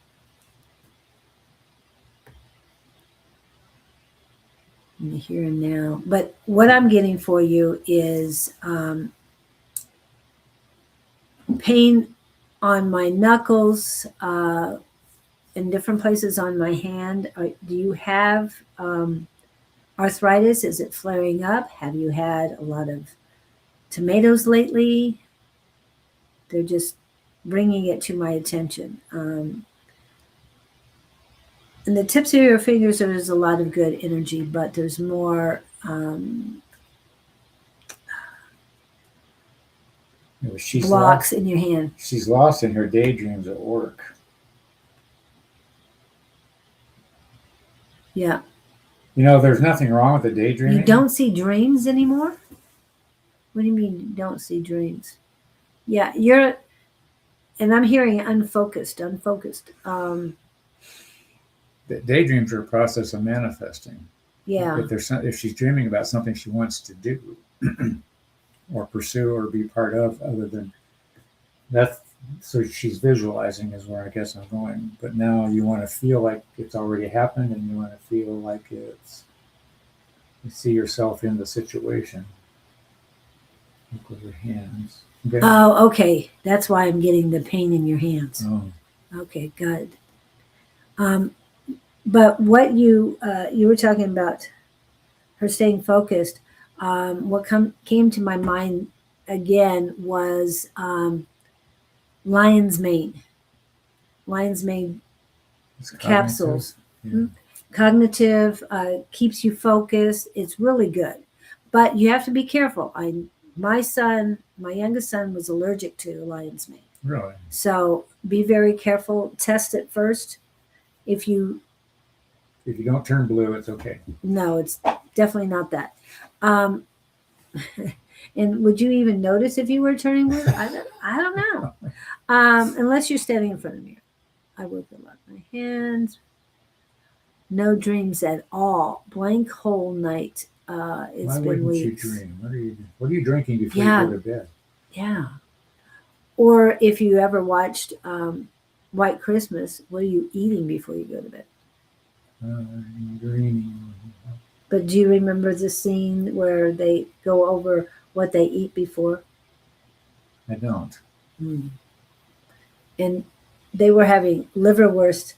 In the here and now. But what I'm getting for you is pain on my knuckles, in different places on my hand. Do you have arthritis? Is it flaring up? Have you had a lot of tomatoes lately? They're just bringing it to my attention. In the tips of your fingers, there's a lot of good energy, but there's more She's blocks in your hand. She's lost in her daydreams at work. Yeah. There's nothing wrong with the daydreaming. You don't see dreams anymore? What do you mean you don't see dreams? Yeah, and I'm hearing unfocused. The daydreams are a process of manifesting. Yeah. If she's dreaming about something she wants to do or pursue or be part of, other than that, so she's visualizing is where I guess I'm going. But now you want to feel like it's already happened, and you want to feel like you see yourself in the situation. Look with your hands. Okay. Oh, okay. That's why I'm getting the pain in your hands. Oh. Okay, good. But what you were talking about her staying focused. What came to my mind again was lion's mane. Lion's mane capsules. Yeah. Cognitive, keeps you focused. It's really good, but you have to be careful. My youngest son, was allergic to lion's mane. Really? So be very careful. Test it first. If you don't turn blue, it's okay. No, it's definitely not that. And would you even notice if you were turning blue? I don't know. Unless you're standing in front of me. I work a lot. My hands. No dreams at all. Blank whole night. It's Why been wouldn't weeks. you dream? What are you drinking before Yeah. you go to bed? Yeah. Or if you ever watched White Christmas, what are you eating before you go to bed? Dreaming. But do you remember the scene where they go over what they eat before? I don't. And they were having liverwurst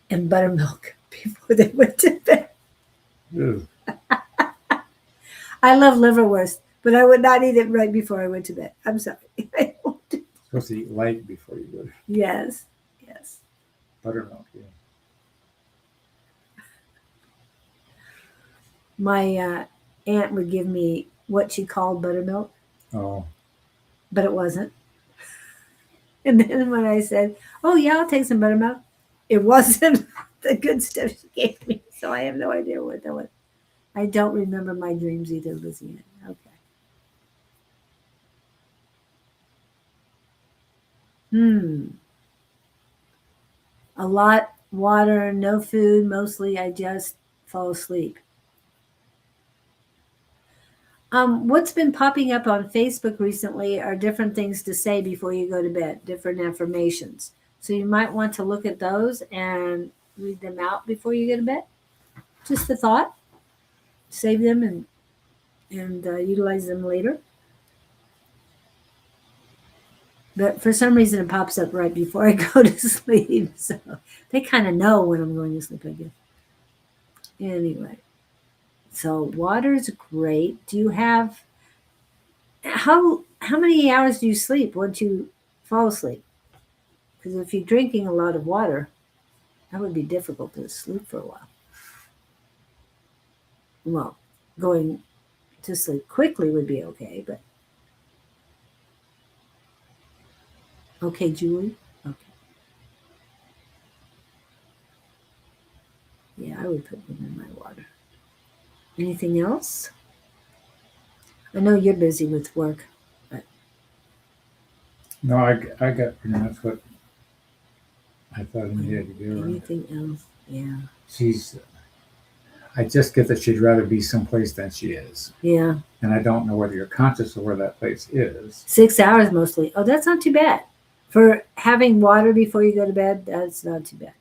and buttermilk before they went to bed. Ew. I love liverwurst, but I would not eat it right before I went to bed. I'm sorry. I won't do- Supposed to eat light before you go to Yes. buttermilk. Yeah. My aunt would give me what she called buttermilk, Oh. but it wasn't. And then when I said, "Oh yeah, I'll take some buttermilk," it wasn't the good stuff she gave me. So I have no idea what that was. I don't remember my dreams either, Lizzie. Okay. A lot water, no food. Mostly I just fall asleep. What's been popping up on Facebook recently are different things to say before you go to bed, different affirmations. So you might want to look at those and read them out before you go to bed. Just a thought. Save them and utilize them later. But for some reason, it pops up right before I go to sleep. So they kind of know when I'm going to sleep, I guess. Anyway, so water's great. Do you have how many hours do you sleep once you fall asleep? Because if you're drinking a lot of water, that would be difficult to sleep for a while. Well, going to sleep quickly would be okay, but okay, Julie? Okay. Yeah, I would put them in my water. Anything else? I know you're busy with work, but No, I got. That's what I thought I needed to do. anything else? Yeah. I just get that she'd rather be someplace than she is. Yeah. And I don't know whether you're conscious of where that place is. 6 hours mostly. Oh, that's not too bad. For having water before you go to bed, that's not too bad.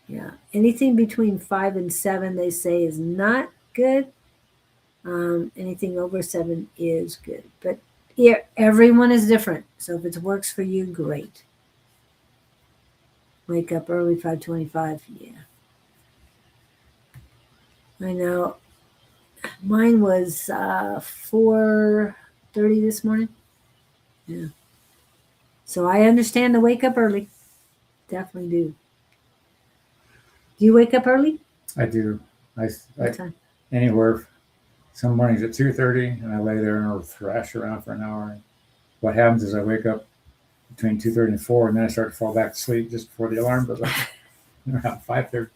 Yeah. Anything between 5 and 7, they say, is not good. Anything over 7 is good. But Yeah, everyone is different. So if it works for you, great. Wake up early, 5:25. Yeah, I know. Mine was 4:30 this morning. Yeah. So I understand the wake up early. Definitely do. Do you wake up early? I do. What I time? anywhere. Some mornings at 2:30, and I lay there and I'll thrash around for an hour. What happens is I wake up between 2:30 and 4, and then I start to fall back to sleep just before the alarm goes off around 5:30.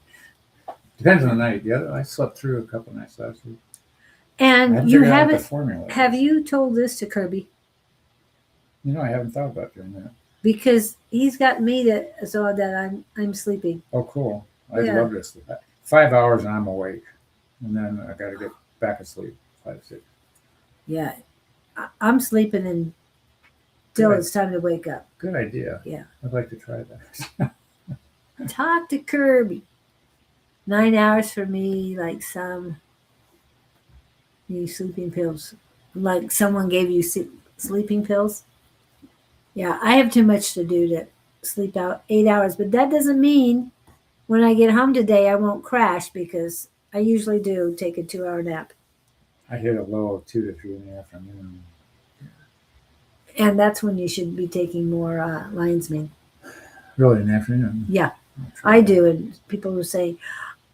Depends on the night. The other, I slept through a couple nights last week. I And haven't you figured out what the haven't, formula have is. you told this to Kirby? I haven't thought about doing that. Because he's got me to so that I'm sleeping. Oh, cool. I'd Yeah. love to sleep. 5 hours and I'm awake, and then I got to get back asleep. 5, 6. Yeah. I'm sleeping until it's time to wake up. Good idea. Yeah. I'd like to try that. Talk to Kirby. 9 hours for me, like some sleeping pills. Like someone gave you sleeping pills. Yeah, I have too much to do to sleep out 8 hours, but that doesn't mean when I get home today I won't crash because I usually do take a 2 hour nap. I hit a low of 2 to 3 in the afternoon. And that's when you should be taking more lion's mane. Really, in the afternoon? Yeah, I do. And people will say,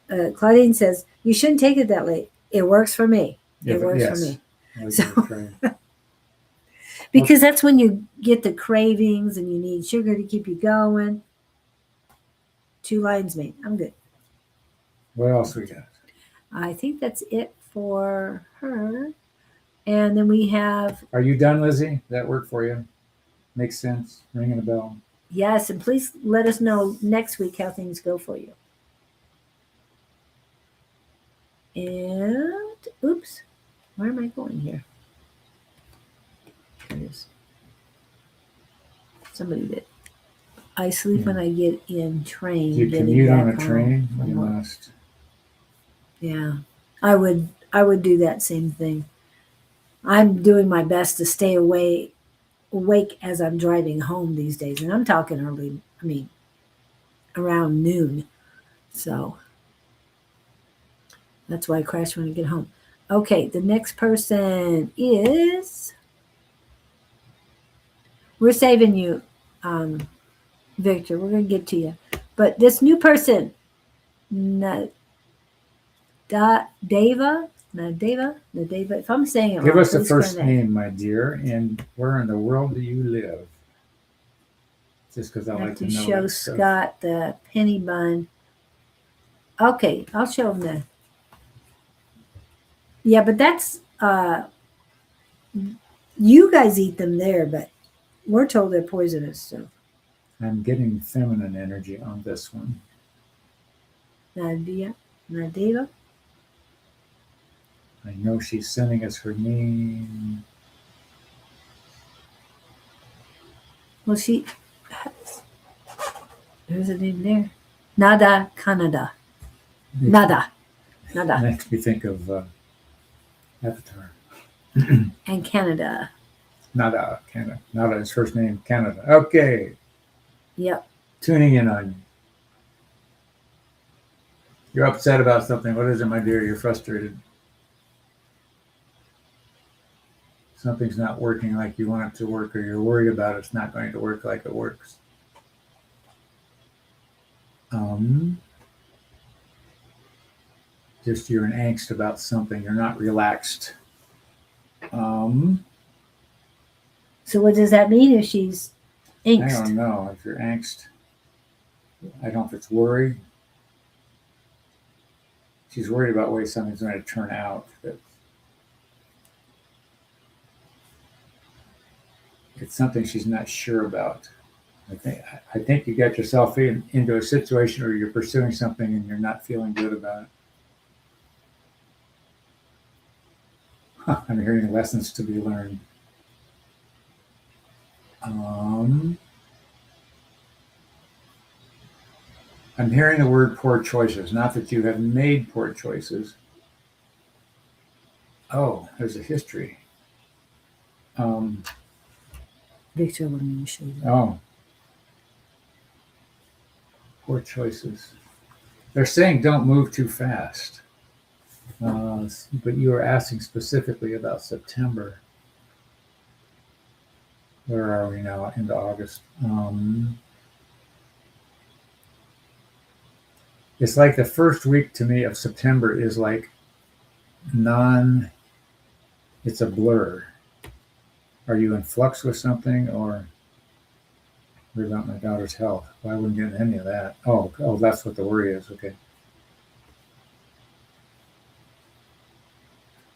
Claudine says, you shouldn't take it that late. It works for me. Yeah, It works for me. So, Because that's when you get the cravings and you need sugar to keep you going. 2 lion's mane. I'm good. what else we got? I think that's it for her. And then we have, Are you done, Lizzie? That work for you? Makes sense. Ringing a bell. yes, and please let us know next week how things go for you. And, oops, where am I going here? There it is. Somebody did. I sleep when I get in train. Do you getting commute on back a home train? from You work. must. Yeah, I would do that same thing. I'm doing my best to stay awake as I'm driving home these days, and I'm talking early. I mean, around noon. So that's why I crash when I get home. Okay, the next person is. We're saving you, Victor. We're gonna get to you, but this new person, Nadeva. If I'm saying it Give wrong, us the please first correct. name, my dear, and where in the world do you live? Just because I I like have to to know. show that stuff. Scott the penny bun. Okay, I'll show him the. Yeah, but that's you guys eat them there, but we're told they're poisonous. So I'm getting feminine energy on this one. Nadeva. I know she's sending us her name. Well, there's a name there. Nada Canada. Nada. Makes me think of Avatar. And Canada. Nada, Canada. Nada is first name, Canada. Okay. Yep. Tuning in on you. You're upset about something. What is it, my dear? You're frustrated. Something's not working like you want it to work, or you're worried about it's not going to work like it works. Just you're in angst about something. You're not relaxed. So what does that mean if she's I angst? don't know. If you're angst, I don't know if it's worry. She's worried about the way something's going to turn out. That it's something she's not sure about. I think you got yourself into a situation where you're pursuing something and you're not feeling good about it. I'm hearing lessons to be learned. I'm hearing the word poor choices. Not that you have made poor choices. Oh, there's a history. Victor, let me show you that. Oh, poor choices. They're saying don't move too fast. But you were asking specifically about September. Where are we now? Into August. It's like the first week to me of September is like it's a blur. Are you in flux with something, or what about my daughter's health? Well, I wouldn't get any of that. Oh, that's what the worry is. Okay.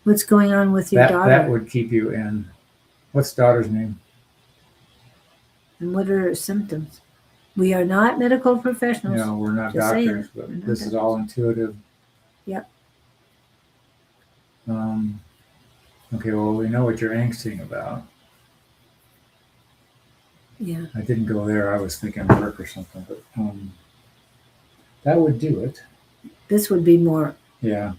What's going on with your daughter? That would keep you in. What's daughter's name? And what are her symptoms? We are not medical professionals. No, we're not Just saying doctors, it. but We're not this is all intuitive. Yep. Okay, well, we know what you're angsting about. Yeah. I didn't go there. I was thinking work or something, but that would do it. This would be more Yeah.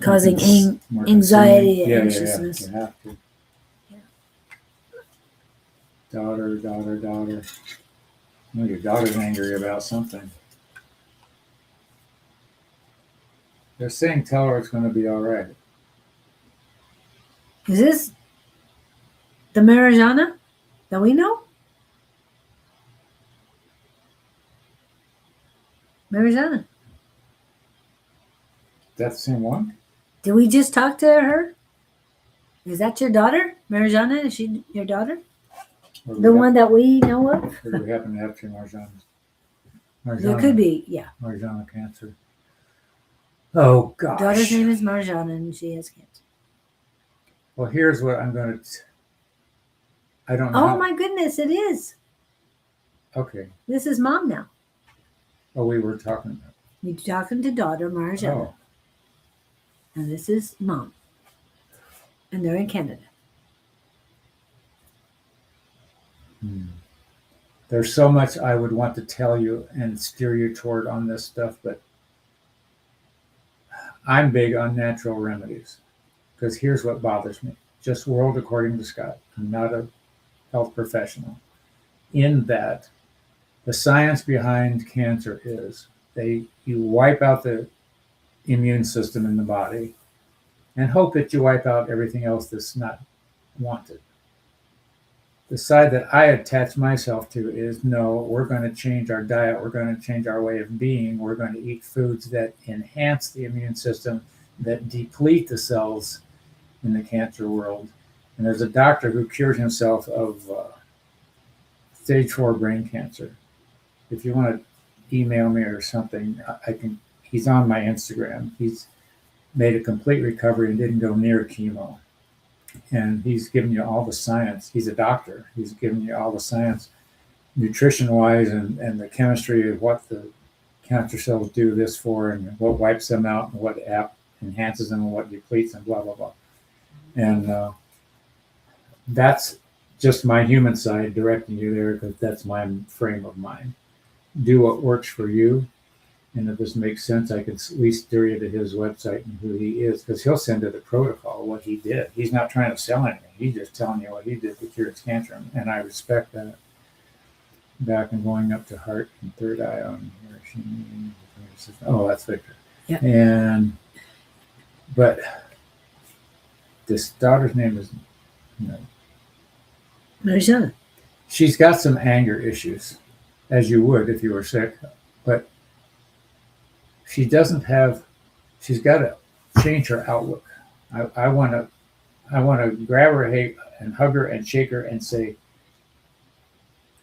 causing More anxiety consuming. and Yeah. anxiousness. You have to. Yeah. Daughter. Well, your daughter's angry about something. They're saying tell her it's going to be all right. Is this the Marijana that we know? Marijana. That's the same one? Did we just talk to her? Is that your daughter, Marijana? Is she your daughter? Or The one that we know of? Or do we happen to have two Marjanas? There could be, yeah. Marjana cancer. Oh, gosh. Daughter's name is Marijana and she has cancer. Well, here's what I'm going to... I don't know. Oh my goodness, it is. Okay. This is mom now. Oh, we were talking about... You're talking to daughter, Marijana. Oh. And this is mom. And they're in Canada. There's so much I would want to tell you and steer you toward on this stuff, but I'm big on natural remedies because here's what bothers me. Just world according to Scott. I'm not a health professional. In that, the science behind cancer is you wipe out the immune system in the body and hope that you wipe out everything else that's not wanted. The side that I attach myself to is no, we're going to change our diet. We're going to change our way of being. We're going to eat foods that enhance the immune system, that deplete the cells in the cancer world. And there's a doctor who cured himself of stage 4 brain cancer. If you want to email me or something, he's on my Instagram. He's made a complete recovery and didn't go near chemo. And he's given you all the science. He's a doctor. He's given you all the science, nutrition-wise, and the chemistry of what the cancer cells do this for, and what wipes them out, and what enhances them, and what depletes them, blah, blah, blah. And that's just my human side directing you there, because that's my frame of mind. Do what works for you. And if this makes sense, I can at least steer you to his website and who he is, because he'll send you the protocol, what he did. He's not trying to sell anything. He's just telling you what he did to cure his cancer. And I respect that. Back and going up to heart and third eye on here. Oh, that's Victor. Yeah. But this daughter's name is Marijana. She's got some anger issues, as you would if you were sick, but she's got to change her outlook. I want to grab her and hug her and shake her and say,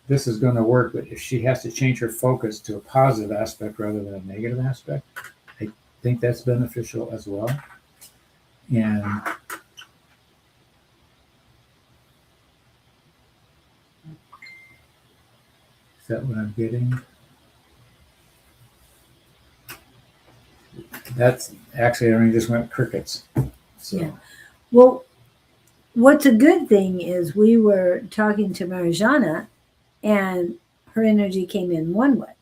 this is going to work. But if she has to change her focus to a positive aspect rather than a negative aspect, I think that's beneficial as well. And is that what I'm getting? That's actually, I just went crickets. So. Yeah. Well, what's a good thing is we were talking to Marijana and her energy came in one way.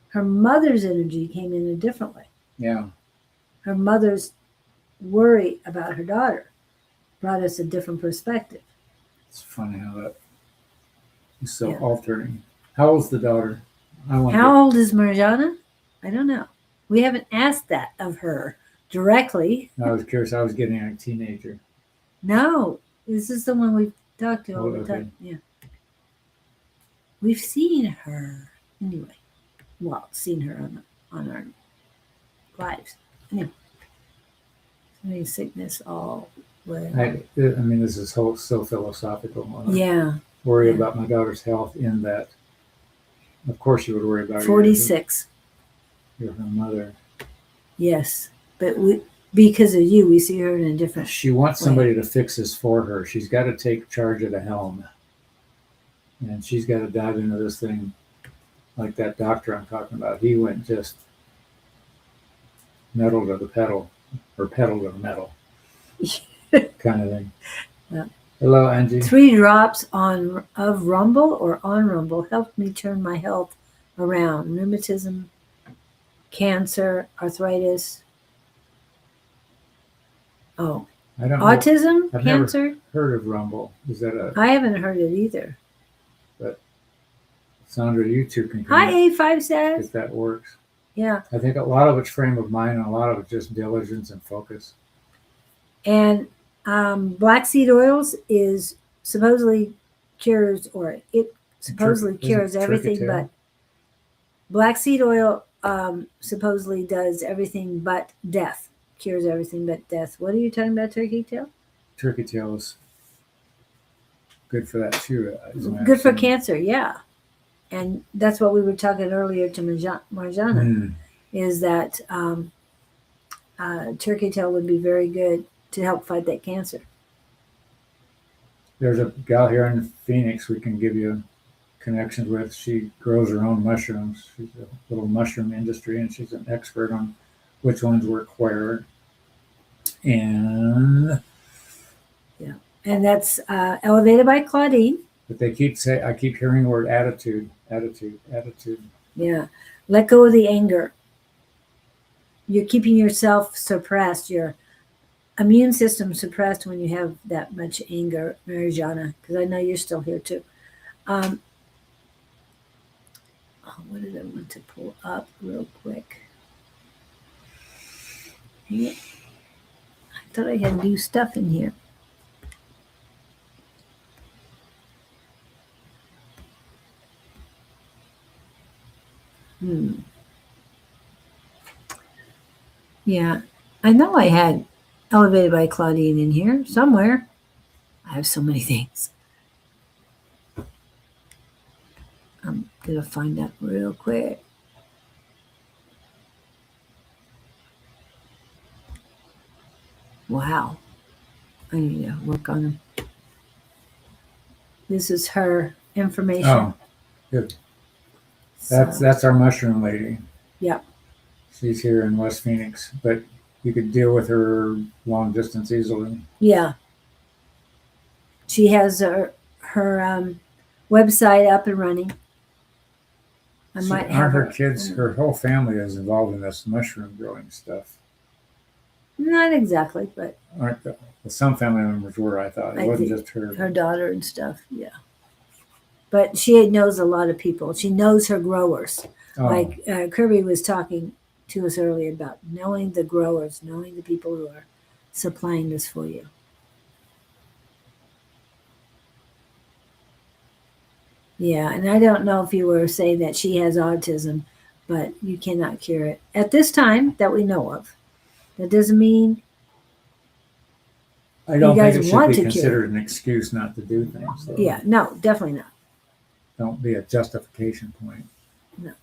Her mother's energy came in a different way. Yeah. Her mother's worry about her daughter brought us a different perspective. It's funny how that is so Yeah. altering. How old's the daughter? I wonder. How old is Marjana? I don't know. We haven't asked that of her directly. I was curious. I was getting a teenager. No, this is the one we've talked to all Oh, the okay. time. Yeah. We've seen her anyway. Well, seen her on our lives. Anyway. Any sickness all way. I mean, this is so philosophical. Yeah. Worry Yeah. about my daughter's health in that. Of course, you would worry about 46. Your mother. Yes. But because of you, we see her in a different. She wants somebody to fix this for her. She's got to take charge of the helm. And she's got to dive into this thing like that doctor I'm talking about. He went just metal to the pedal, or pedal to the metal kind of thing. Yeah. Hello, Angie. 3 drops of Rumble or on Rumble helped me turn my health around. Rheumatism, cancer, arthritis. Oh, I don't know. autism, I've cancer. never heard of Rumble. Is that a I haven't heard it either. Sandra? You two can Hi, comment A5 says. if that works. Yeah. I think a lot of it's frame of mind, and a lot of it's just diligence and focus. And black seed oils is supposedly cures, or it supposedly Is it cures everything, turkey tail? but black seed oil supposedly does everything but death. Cures everything but death. What are you talking about, turkey tail? Turkey tail is good for that too. As a matter Good of for fact. cancer, yeah. And that's what we were talking earlier to Marjana, is that turkey tail would be very good to help fight that cancer. There's a gal here in Phoenix we can give you connections with. She grows her own mushrooms. She's a little mushroom industry, and she's an expert on which ones work where. And that's elevated by Claudine. but I keep hearing the word attitude. Yeah. Let go of the anger. You're keeping yourself suppressed. Your immune system suppressed when you have that much anger, Marijana, because I know you're still here too. What did I want to pull up real quick? Yeah. I thought I had new stuff in here. Yeah, I know I had elevated by Claudine in here somewhere. I have so many things. I'm going to find that real quick. Wow. I need to work on them. This is her information. Oh, good. That's our mushroom lady. Yep. She's here in West Phoenix, but you could deal with her long distance easily. Yeah. She has her website up and running. Aren't her kids, her whole family is involved in this mushroom growing stuff? Not exactly, but Aren't some family members were, I thought. It wasn't just her. Her daughter and stuff, yeah. But she knows a lot of people. She knows her growers. Oh. Like Kirby was talking to us earlier about knowing the growers, knowing the people who are supplying this for you. Yeah, and I don't know if you were saying that she has autism, but you cannot cure it at this time that we know of. That doesn't mean I don't you think guys it should want be to cure. considered an excuse not to do things. Though. Yeah, no, definitely not. Don't be a justification point. No.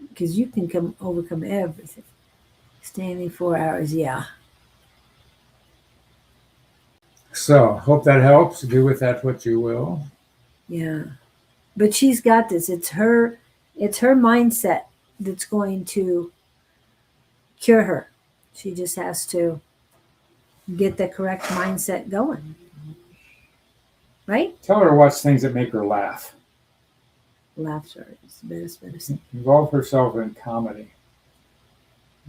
Because you can overcome everything. Standing 4 hours, yeah. So, hope that helps. Do with that what you will. Yeah. But she's got this. It's her mindset that's going to cure her. She just has to get the correct mindset going. Right? Tell her to watch things that make her laugh. Laughter is the best medicine. Involve herself in comedy.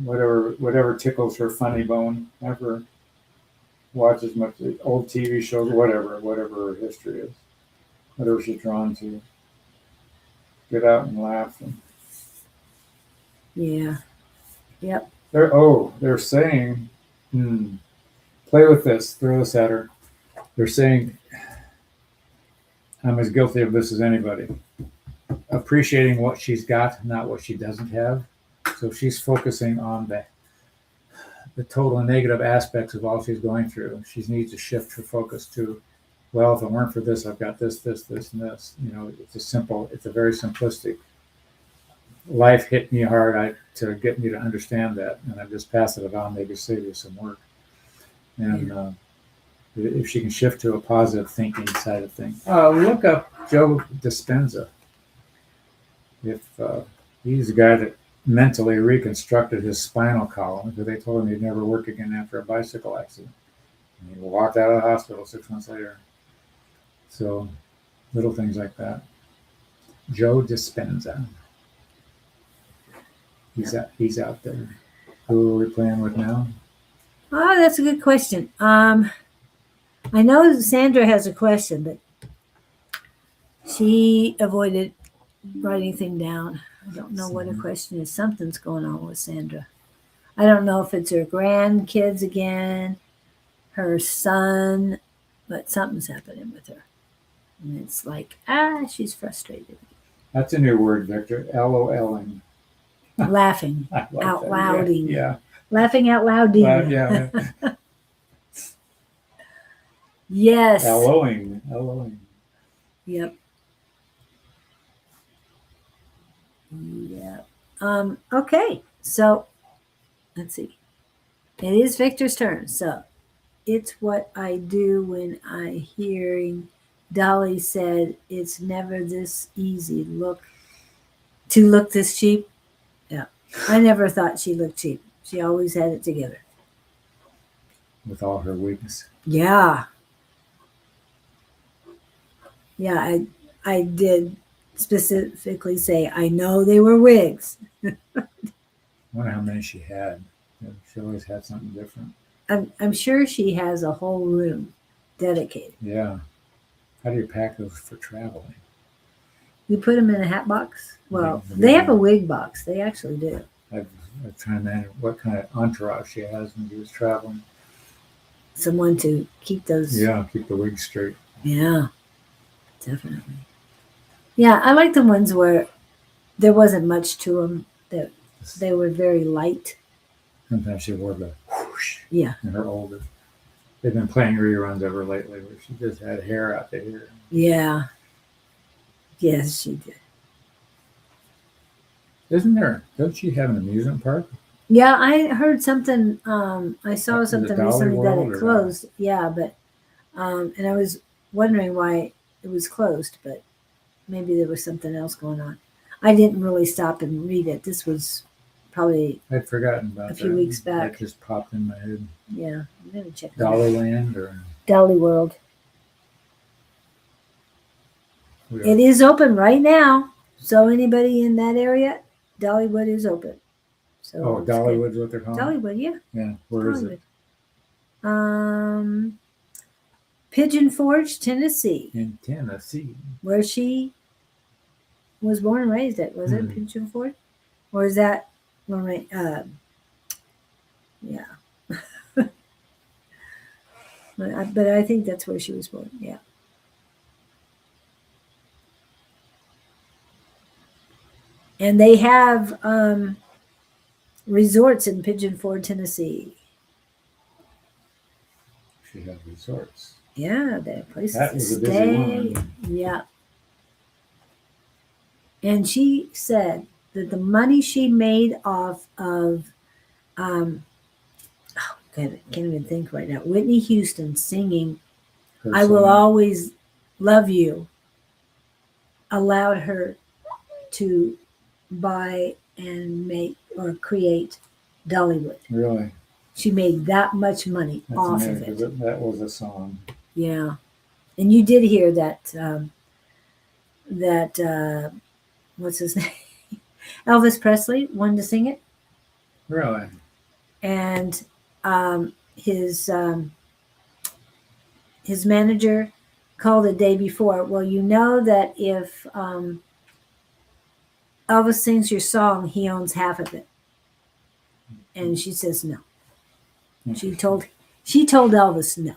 Whatever tickles her funny bone. Have her watch as much old TV shows, whatever her history is, whatever she's drawn to. Get out and laugh. And Yeah. Yep. they're saying, play with this, throw this at her. They're saying, I'm as guilty of this as anybody. Appreciating what she's got, not what she doesn't have. So she's focusing on the total negative aspects of all she's going through. She needs to shift her focus to, well, if it weren't for this, I've got this, this, this, and this. It's a very simplistic. Life hit me hard to get me to understand that, and I just pass it on, maybe save you some work. And if she can shift to a positive thinking side of things. Look up Joe Dispenza. If he's the guy that mentally reconstructed his spinal column, because they told him he'd never work again after a bicycle accident. And he walked out of the hospital 6 months later. So little things like that. Joe Dispenza. He's out there. Who are we playing with now? Oh, that's a good question. I know Sandra has a question, but she avoided writing anything down. I don't know what her question is. Something's going on with Sandra. I don't know if it's her grandkids again, her son, but something's happening with her. And it's like, she's frustrated. That's a new word, Victor. LOLing. Laughing I like out that. louding. Yeah. Laughing out louding. Yeah. Yes. LOing. Yep. Yeah. Okay. So let's see. It is Victor's turn. So it's what I do when I hearing Dolly said it's never this easy to look this cheap. Yeah. I never thought she looked cheap. She always had it together. With all her wigs. Yeah. Yeah, I did specifically say I know they were wigs. I wonder how many she had. She always had something different. I'm sure she has a whole room dedicated. Yeah. How do you pack those for traveling? You put them in a hat box? Well, Yeah. they have a wig box. They actually do. I'm trying to imagine what kind of entourage she has when she was traveling. Someone to keep those. Yeah, keep the wigs straight. Yeah, definitely. Yeah, I like the ones where there wasn't much to them. That they were very light. Sometimes she wore the whoosh. Yeah. In her older. They've been playing reruns of her lately where she just had hair out there. Yeah. Yes, she did. Doesn't she have an amusement park? Yeah, I heard something. I saw Is it something Dolly recently that World it or closed. Yeah, but and I was wondering why it was closed, but maybe there was something else going on. I didn't really stop and read it. This was probably I'd forgotten about a few weeks back. That just popped in my head. Yeah. I'm gonna check it. Dollyland or Dolly World. yeah. It is open right now, so anybody in that area, Dollywood is open. So it's good. Dollywood's what they're calling it? Dollywood, yeah. Yeah. Where is it? Pigeon Forge, Tennessee, In Tennessee. where she was born and raised at. Was it Pigeon Forge? Or is that when yeah. But I think that's where she was born. Yeah. And they have resorts in Pigeon Forge, Tennessee. She has resorts. Yeah, they have places That to was a busy stay. woman. Yeah. And she said that the money she made off of, God, I can't even think right now, Whitney Houston singing Her I Will song. Always Love You, allowed her to buy and make or create Dollywood. Really? She made that much money That's off of amazing, it. 'cause that was a song. Yeah. And you did hear that, what's his name? Elvis Presley wanted to sing it. Really? And his his manager called the day before. Well, you know that if Elvis sings your song, he owns half of it. And she says no. She told Elvis no,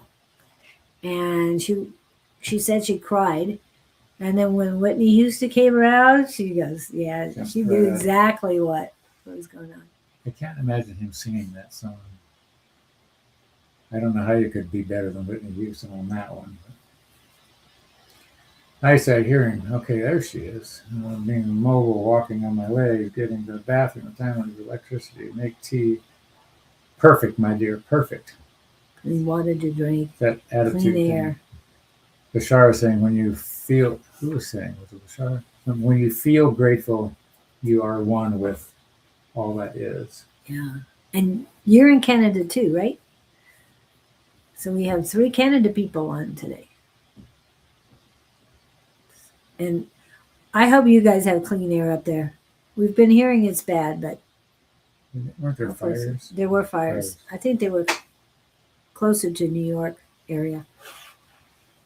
and she said she cried. And then when Whitney Houston came around, she goes, "Yeah, she knew exactly what was going on." I can't imagine him singing that song. I don't know how you could be better than Whitney Houston on that one. I sat hearing, okay, there she is. Being mobile, walking on my legs, getting to the bathroom, the time on the electricity, make tea. Perfect, my dear, perfect. Clean water to drink. That attitude. Clean air. Bashar was saying, when you feel, who was saying, was it Bashar? When you feel grateful, you are one with all that is. Yeah. And you're in Canada too, right? So we have 3 Canada people on today. And I hope you guys have clean air up there. We've been hearing it's bad, but weren't there fires? There were fires. I think they were closer to New York area.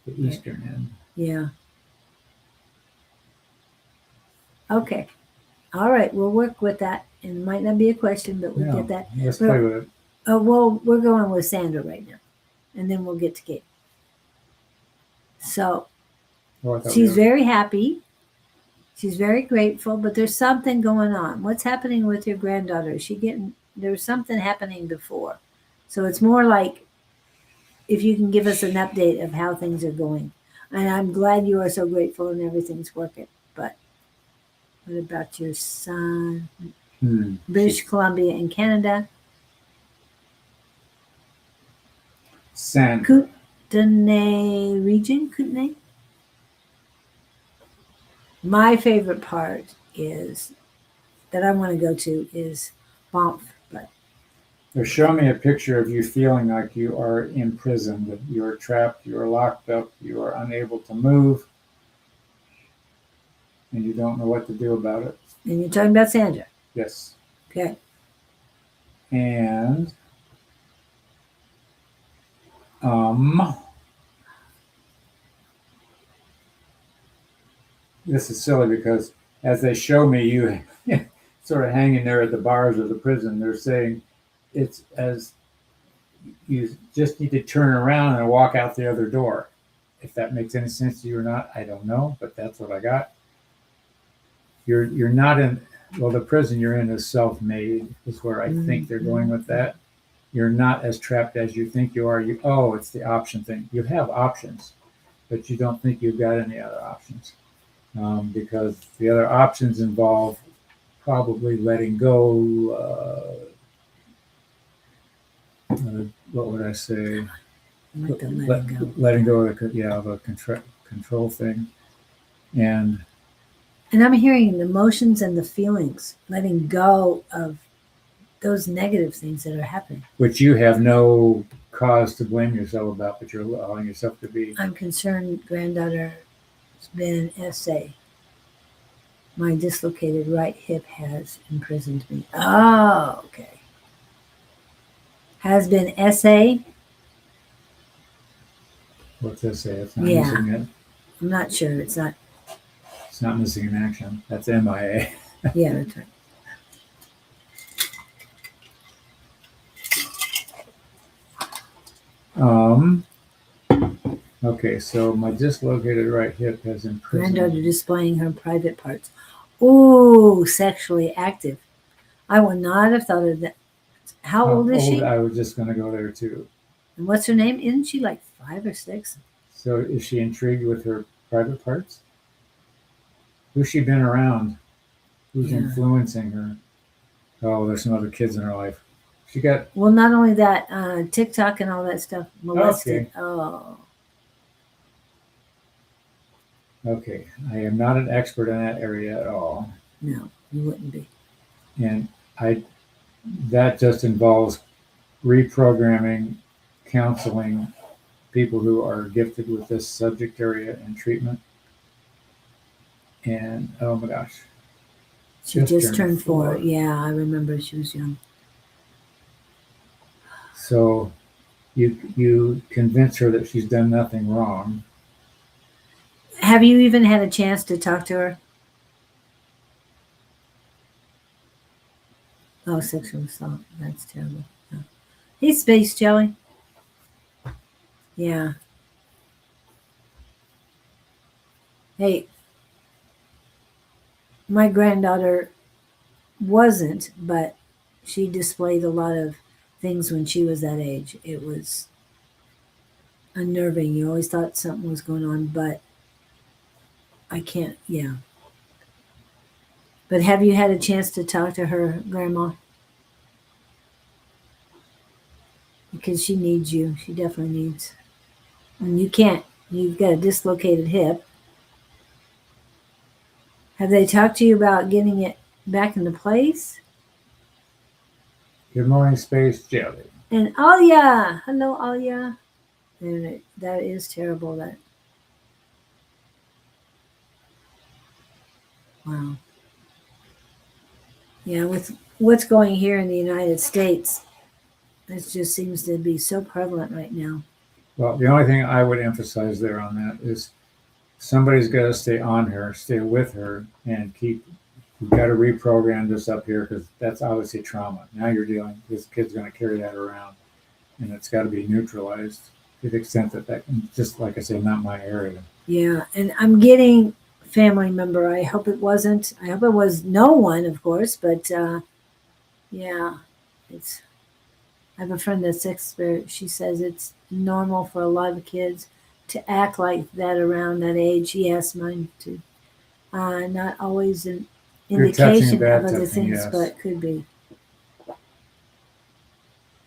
The eastern end. Yeah. Okay. All right. We'll work with that. And it might not be a question, but we'll get that. Let's play with it. Well, we're going with Sandra right now. And then we'll get to Kate. So she's very happy. She's very grateful, but there's something going on. What's happening with your granddaughter? There's something happening before. So it's more like if you can give us an update of how things are going. And I'm glad you are so grateful and everything's working. But what about your son? British Columbia and Canada. Kootenay region, Kootenay. My favorite part is that I want to go to is Banff. But they're showing me a picture of you feeling like you are imprisoned, that you are trapped, you are locked up, you are unable to move, and you don't know what to do about it. And you're talking about Sandra? Yes. Okay. And this is silly because as they show me you sort of hanging there at the bars of the prison, they're saying it's as you just need to turn around and walk out the other door. If that makes any sense to you or not, I don't know, but that's what I got. You're not in, well, the prison you're in is self-made, is where I think they're going with that. You're not as trapped as you think you are. It's the option thing. You have options, but you don't think you've got any other options. Because the other options involve probably letting go, what would I say? Letting go of a control thing. And I'm hearing the emotions and the feelings, letting go of those negative things that are happening. Which you have no cause to blame yourself about, but you're allowing yourself to be. I'm concerned granddaughter has been in SA. My dislocated right hip has imprisoned me. Oh, okay. Has been SA. What's SA? It's not missing it. I'm not sure. It's not missing in action. That's MIA. Yeah, that's right. Okay, so my dislocated right hip has imprisoned. Granddaughter displaying her private parts. Oh, sexually active. I would not have thought of that. How old is she? I was just going to go there too. And what's her name? Isn't she like 5 or 6? So is she intrigued with her private parts? Who's she been around? Who's influencing her? Oh, there's some other kids in her life. She got. Well, not only that, TikTok and all that stuff molested. Okay. Oh. Okay, I am not an expert in that area at all. No, you wouldn't be. And that just involves reprogramming, counseling people who are gifted with this subject area and treatment. And oh my gosh. She just turned 4. Yeah, I remember she was young. So you convince her that she's done nothing wrong. Have you even had a chance to talk to her? Oh, sexual assault. That's terrible. Oh. Hey, Space Jelly. Yeah. Hey, my granddaughter wasn't, but she displayed a lot of things when she was that age. It was unnerving. You always thought something was going on, but I can't, yeah. But have you had a chance to talk to her, Grandma? Because she needs you. She definitely needs. And you can't. You've got a dislocated hip. Have they talked to you about getting it back into place? Good morning, Space Jelly. And Alia, hello Alia. And that is terrible. That wow. Yeah, with what's going here in the United States, it just seems to be so prevalent right now. Well, the only thing I would emphasize there on that is somebody's got to stay on her, stay with her, and keep. We've got to reprogram this up here because that's obviously trauma. Now you're dealing. This kid's going to carry that around, and it's got to be neutralized to the extent that just like I say, not my area. Yeah, and I'm getting family member. I hope it wasn't. I hope it was no one, of course. But yeah, it's. I have a friend that's expert. She says it's normal for a lot of kids to act like that around that age. Yes, mine too. Not always an Good touching, indication bad of other touching, things, yes. but could be.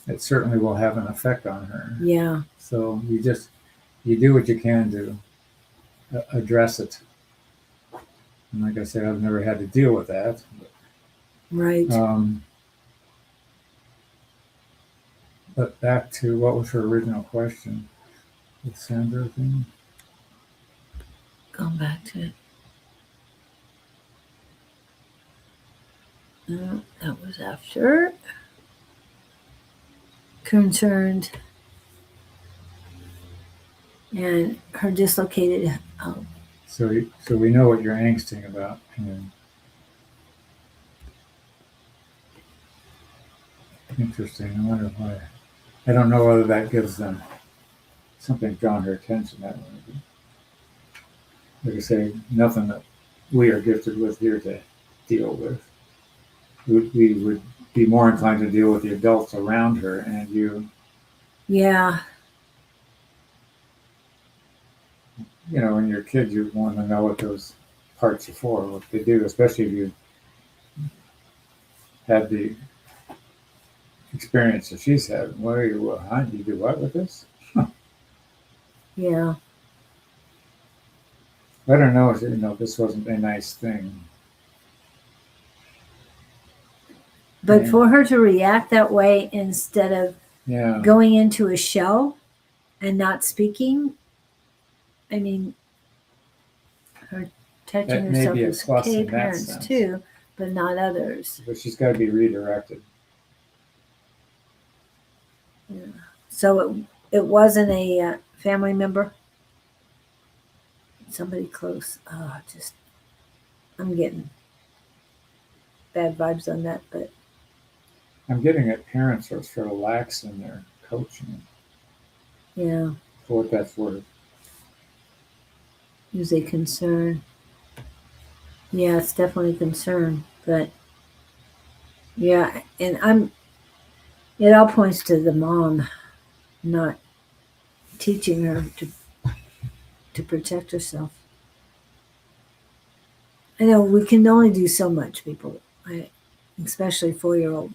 It certainly will have an effect on her. Yeah. So you do what you can to address it. And like I said, I've never had to deal with that. Right. But back to what was her original question? The Sandra thing? Going back to it. That was after. Concerned. And her dislocated. Oh. So we know what you're angsting about. And interesting. I wonder why. I don't know whether that gives them something drawn her attention that way. Like I say, nothing that we are gifted with here to deal with. We would be more inclined to deal with the adults around her and you. Yeah. You know, when you're a kid, you want to know what those parts are for, what they do, especially if you had the experience that she's had. What are you, you do what with this? Yeah. I don't know if this wasn't a nice thing. But for her to react that way instead of going into a shell and not speaking, I mean, her touching herself is okay, parents too, but not others. But she's got to be redirected. Yeah. So it wasn't a family member? Somebody close. Oh, I'm getting bad vibes on that, but. I'm getting that parents are sort of lax in their coaching. Yeah. For what that's worth. Is a concern. Yeah, it's definitely a concern, but yeah, and it all points to the mom not teaching her to protect herself. I know we can only do so much, people, especially 4-year-old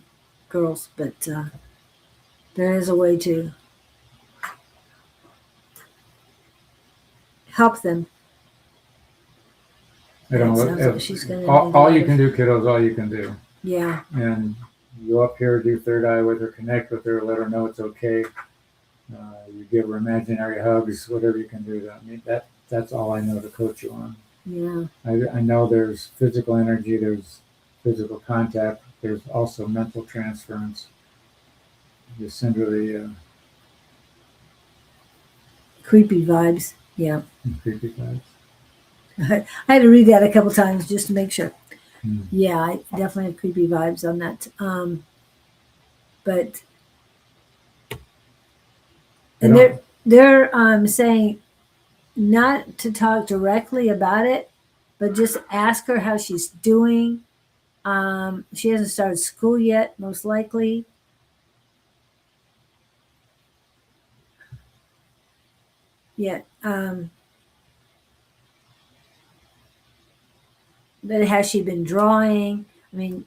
girls, but there is a way to help them. I don't know. All you can do, kiddos, all you can do. Yeah. And you go up here, do third eye with her, connect with her, let her know it's okay. You give her imaginary hugs, whatever you can do. I mean, that's all I know to coach you on. Yeah. I know there's physical energy, there's physical contact, there's also mental transference. You send her Creepy vibes. Yeah. Creepy vibes. I had to read that a couple times just to make sure. Hmm. Yeah, I definitely have creepy vibes on that. But I and don't. they're saying not to talk directly about it, but just ask her how she's doing. She hasn't started school yet, most likely. Yet. But has she been drawing? I mean,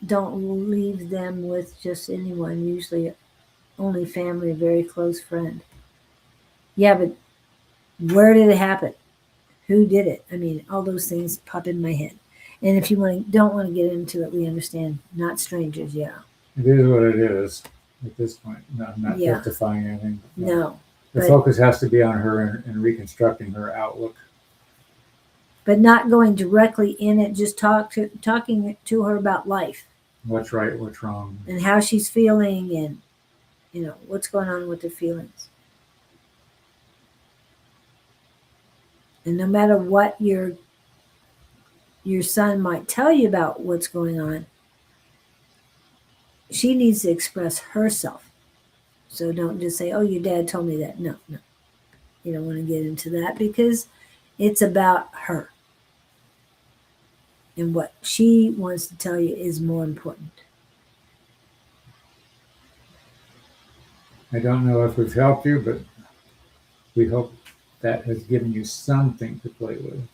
don't leave them with just anyone. Usually, only family, a very close friend. Yeah, but where did it happen? Who did it? I mean, all those things pop in my head. And if you don't want to get into it, we understand. Not strangers, yeah. It is what it is at this point. No, I'm not Yeah. justifying anything. No. The But focus has to be on her and reconstructing her outlook. but not going directly in it, just talking to her about life What's right, what's wrong. and how she's feeling and what's going on with her feelings. And no matter what your son might tell you about what's going on, she needs to express herself. So don't just say, "Oh, your dad told me that." No, no. You don't want to get into that because it's about her. And what she wants to tell you is more important. I don't know if we've helped you, but we hope that has given you something to play with.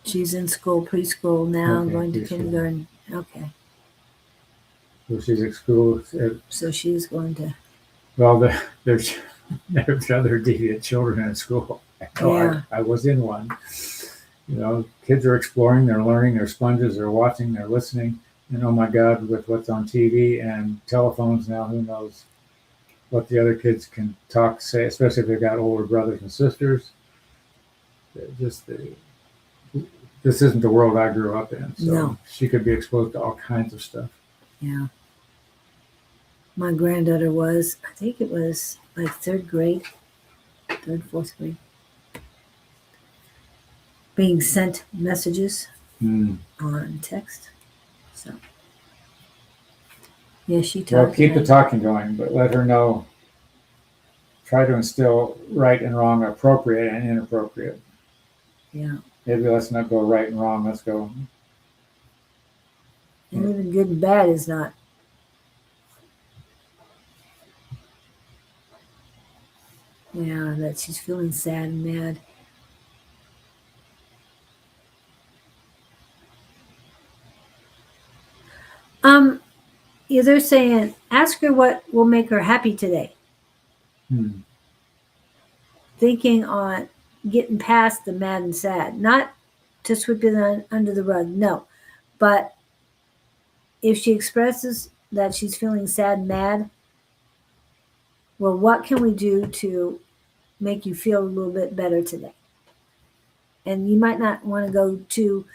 She's in school, preschool now, Okay, going to preschool. kindergarten. Okay. So she's at school. So she's going to. Well, there's other deviant children in school. Yeah. I was in one. Kids are exploring, they're learning, they're sponges, they're watching, they're listening. And oh my God, with what's on TV and telephones now, who knows what the other kids can say, especially if they've got older brothers and sisters. This isn't the world I grew up in. So No. she could be exposed to all kinds of stuff. Yeah. My granddaughter was, I think it was like third, fourth grade, being sent messages on text. So, yeah, she talked. Well, keep the talking going, but let her know. Try to instill right and wrong, appropriate and inappropriate. Yeah. Maybe let's not go right and wrong. Let's go. And even good and bad is not. Yeah, that she's feeling sad and mad. Yeah, they're saying, ask her what will make her happy today. Thinking on getting past the mad and sad, not to sweep it under the rug, no. But if she expresses that she's feeling sad and mad, well, what can we do to make you feel a little bit better today? And you might not want to go too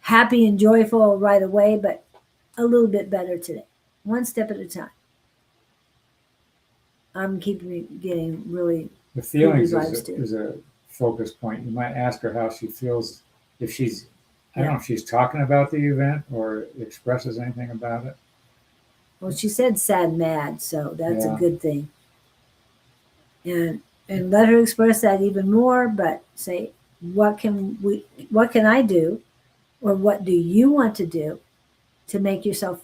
happy and joyful right away, but a little bit better today, one step at a time. I'm getting really. The feelings vibes is a focus point. You might ask her how she feels if she's. I don't know if she's talking about the event or expresses anything about it. Well, she said sad, mad, so that's a good thing. And let her express that even more, but say, what can I do, or what do you want to do to make yourself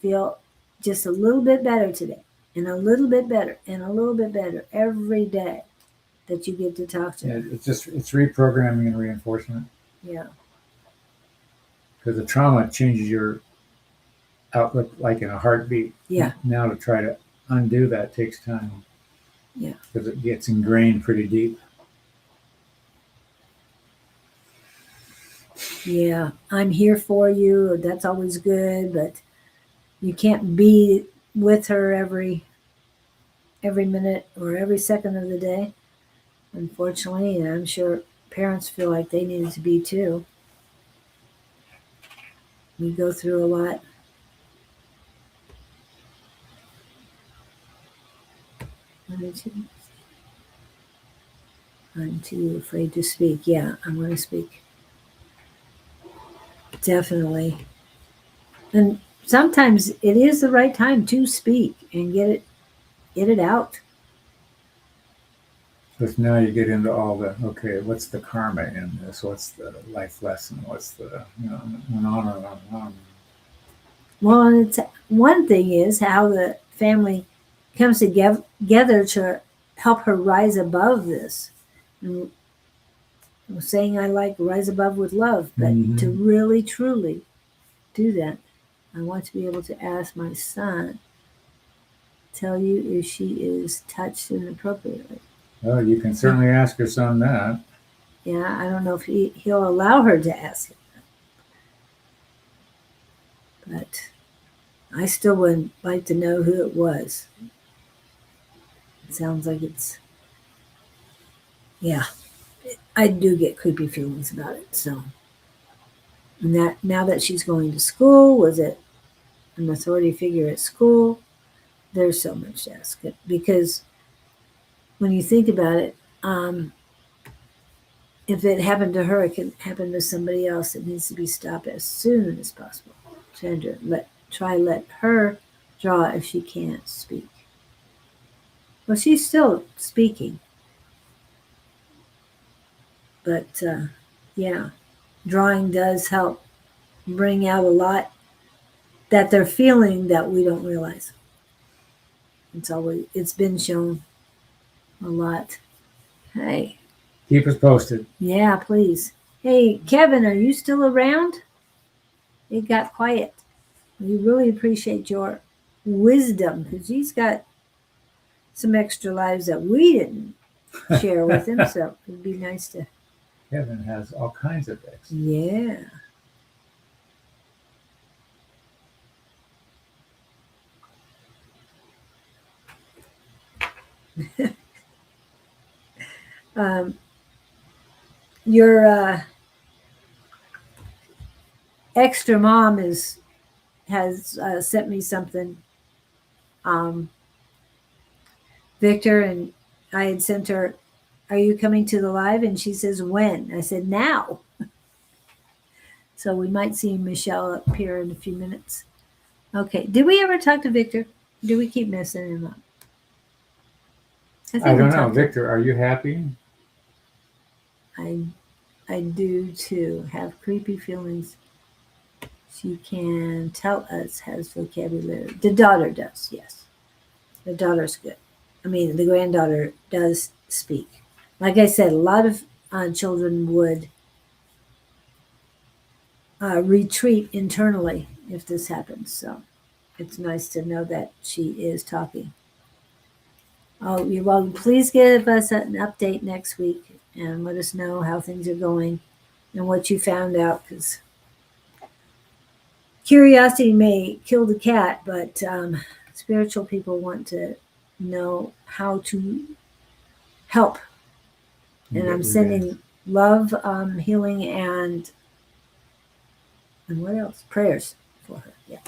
feel just a little bit better today, and a little bit better, and a little bit better every day that you get to talk to her. It's reprogramming and reinforcement. Yeah. Because the trauma changes your outlook like in a heartbeat. Yeah. Now to try to undo that takes time. Yeah. Because it gets ingrained pretty deep. Yeah, I'm here for you. That's always good, but you can't be with her every minute or every second of the day. Unfortunately, and I'm sure parents feel like they need to be too. We go through a lot. I'm too afraid to speak. Yeah, I want to speak. Definitely. And sometimes it is the right time to speak and get it out. But now you get into all the, okay, what's the karma in this? What's the life lesson? What's the, and on and on and on. Well, and it's one thing is how the family comes together to help her rise above this. And I'm saying I like rise above with love, but to Mhm. really truly do that, I want to be able to ask my son, tell you if she is touched inappropriately. Well, you can certainly ask your son that. Yeah, I don't know if he'll allow her to ask it, but I still would like to know who it was. It sounds like it's, yeah, I do get creepy feelings about it. So, and that now that she's going to school, was it an authority figure at school? There's so much to ask it because when you think about it, if it happened to her, it can happen to somebody else. It needs to be stopped as soon as possible. Let her draw if she can't speak. Well, she's still speaking, but yeah, drawing does help bring out a lot that they're feeling that we don't realize. It's been shown a lot. Hey, Keep us posted. yeah, please. Hey, Kevin, are you still around? It got quiet. We really appreciate your wisdom because he's got some extra lives that we didn't share with him. So it'd be nice to, Kevin has all kinds of X. yeah. Um, your extra mom has sent me something, um, Victor, and I had sent her, "Are you coming to the live?" And she says, "When?" I said, "Now." So we might see Michelle up here in a few minutes. Okay. Did we ever talk to Victor? Do we keep messing him up? I I think we don't know. talked. To, Victor, are you happy? I I do too. Have creepy feelings. She can tell us has vocabulary. The daughter does. Yes, the daughter's good. I mean, the granddaughter does speak. Like I said, a lot of children would retreat internally if this happens. So it's nice to know that she is talking. Oh, you're welcome. Please give us an update next week and let us know how things are going and what you found out because curiosity may kill the cat, but spiritual people want to know how to help. And I'm sending love, healing, and what else? Prayers for her. Yeah.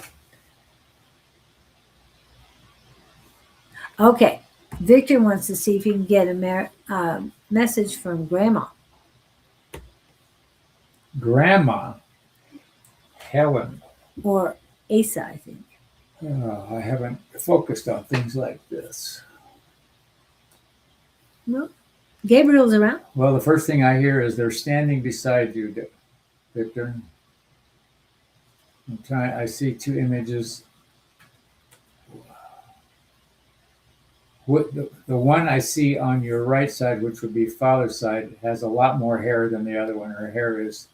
Okay. Victor wants to see if he can get a message from Grandma. Grandma Helen. Or Asa, I think. I haven't focused on things like this. No. Gabriel's around. Well, the first thing I hear is they're standing beside you, Victor. I see two images. The one I see on your right side, which would be father's side, has a lot more hair than the other one. Her hair is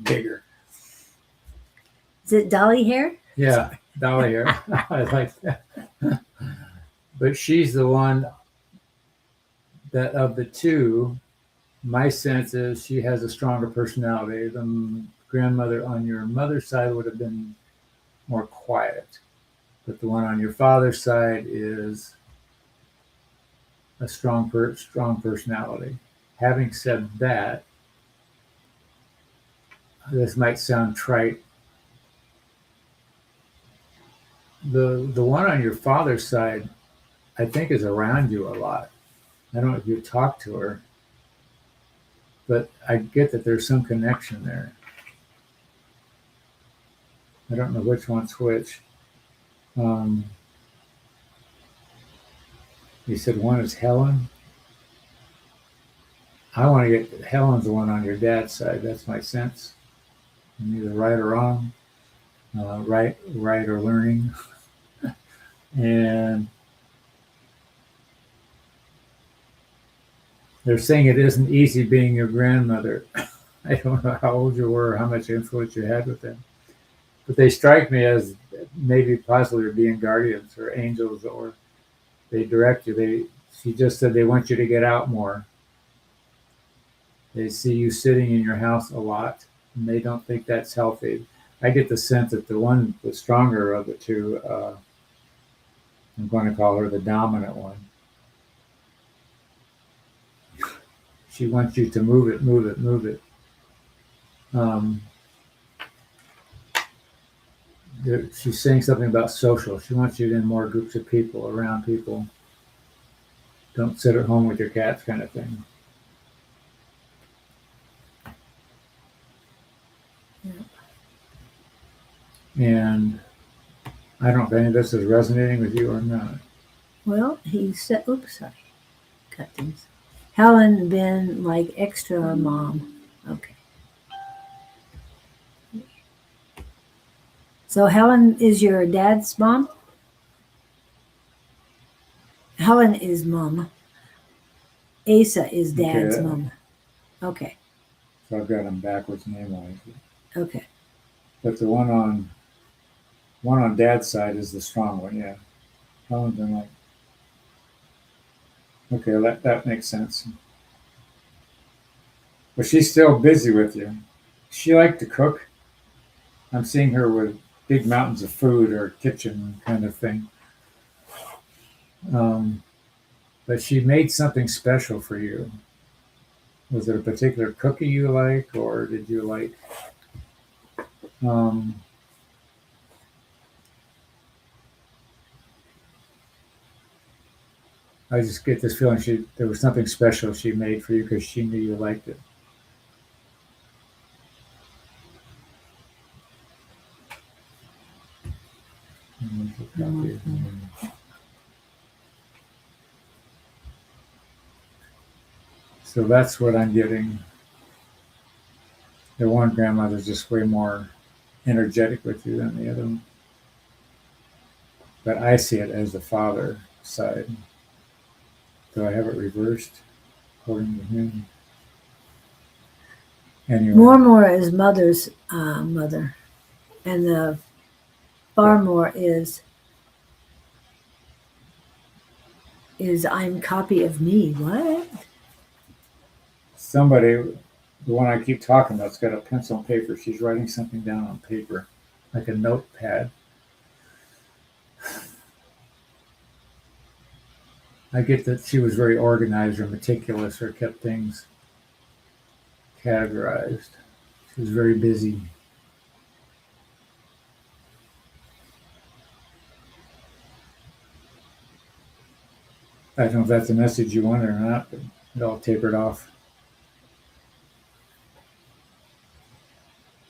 bigger. Is it Dolly hair? Yeah, Dolly hair. I like that. But she's the one that of the two, my sense is she has a stronger personality. The grandmother on your mother's side would have been more quiet, but the one on your father's side is a strong personality. Having said that, this might sound trite. The one on your father's side, I think, is around you a lot. I don't know if you talk to her, but I get that there's some connection there. I don't know which one's which. Um, you said one is Helen. I want to get Helen's the one on your dad's side. That's my sense. I'm either right or wrong, right or learning, and they're saying it isn't easy being your grandmother. I don't know how old you were, or how much influence you had with them, but they strike me as maybe possibly being guardians or angels, or they direct you. She just said they want you to get out more. They see you sitting in your house a lot, and they don't think that's healthy. I get the sense that the stronger of the two, I'm going to call her the dominant one. She wants you to move it, move it, move it. Um, she's saying something about social. She wants you in more groups of people, around people. Don't sit at home with your cats, kind of thing. And I don't know if any of this is resonating with you or not. Well, he said, oops, sorry, cut things. Helen been like extra mom. Okay. So Helen is your dad's mom? Helen is mom. Asa is dad's Okay. mom. Okay. So I've got them backwards name-wise. Okay. But the one on dad's side is the strong one, yeah. Helen's been like, okay, that makes sense. But she's still busy with you. She liked to cook. I'm seeing her with big mountains of food or kitchen kind of thing. But she made something special for you. Was it a particular cookie you like, or did you like? Um, I just get this feeling there was something special she made for you because she knew you liked it. So that's what I'm getting. The one grandmother's just way more energetic with you than the other one. But I see it as the father side. Do I have it reversed according to him? Anyway. More is mother's mother, and the far more is I'm copy of me. What? Somebody, the one I keep talking about's got a pencil and paper. She's writing something down on paper, like a notepad. I get that she was very organized or meticulous or kept things categorized. She was very busy. I don't know if that's the message you wanted or not, but it all tapered off.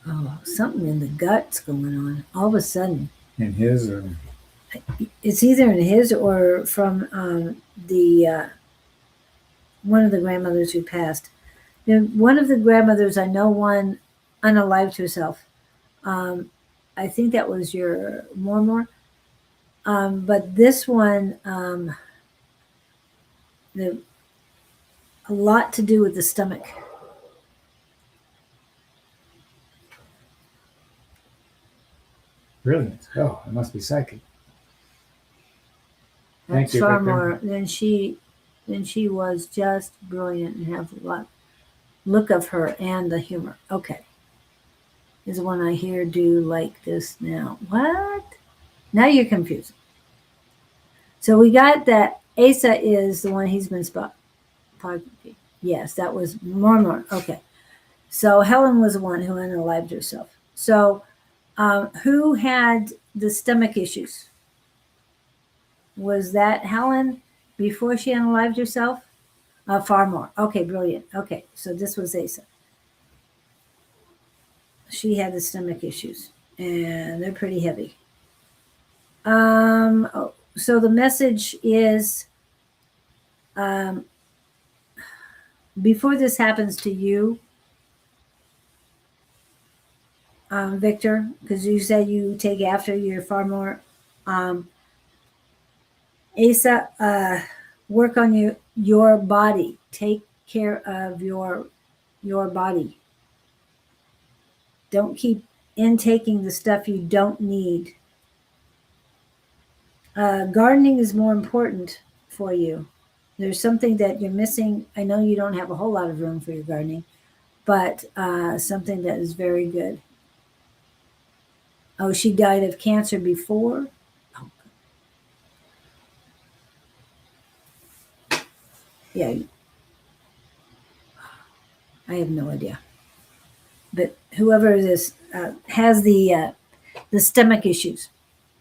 Oh, something in the gut's going on. All of a sudden. In his or? It's either in his or from the one of the grandmothers who passed. One of the grandmothers, I know one unalived herself. I think that was your Mormor. But this one, a lot to do with the stomach. Really? Oh, it must be psychic. That's far more than she was just brilliant and have a lot look of her and the humor. Okay. Is the one I hear do like this now. What? Now you're confused. So we got that Asa is the one he's been spot. Yes, that was more. Okay. So Helen was the one who unalived herself. So who had the stomach issues? Was that Helen before she unalived herself? Far more. Okay, brilliant. Okay, so this was Asa. She had the stomach issues, and they're pretty heavy. So the message is, um, before this happens to you, Victor, because you said you take after you're far more. Asa, work on your body. Take care of your body. Don't keep intaking the stuff you don't need. Gardening is more important for you. There's something that you're missing. I know you don't have a whole lot of room for your gardening, but something that is very good. Oh, she died of cancer before? Oh, yeah, I have no idea. But whoever this has the stomach issues,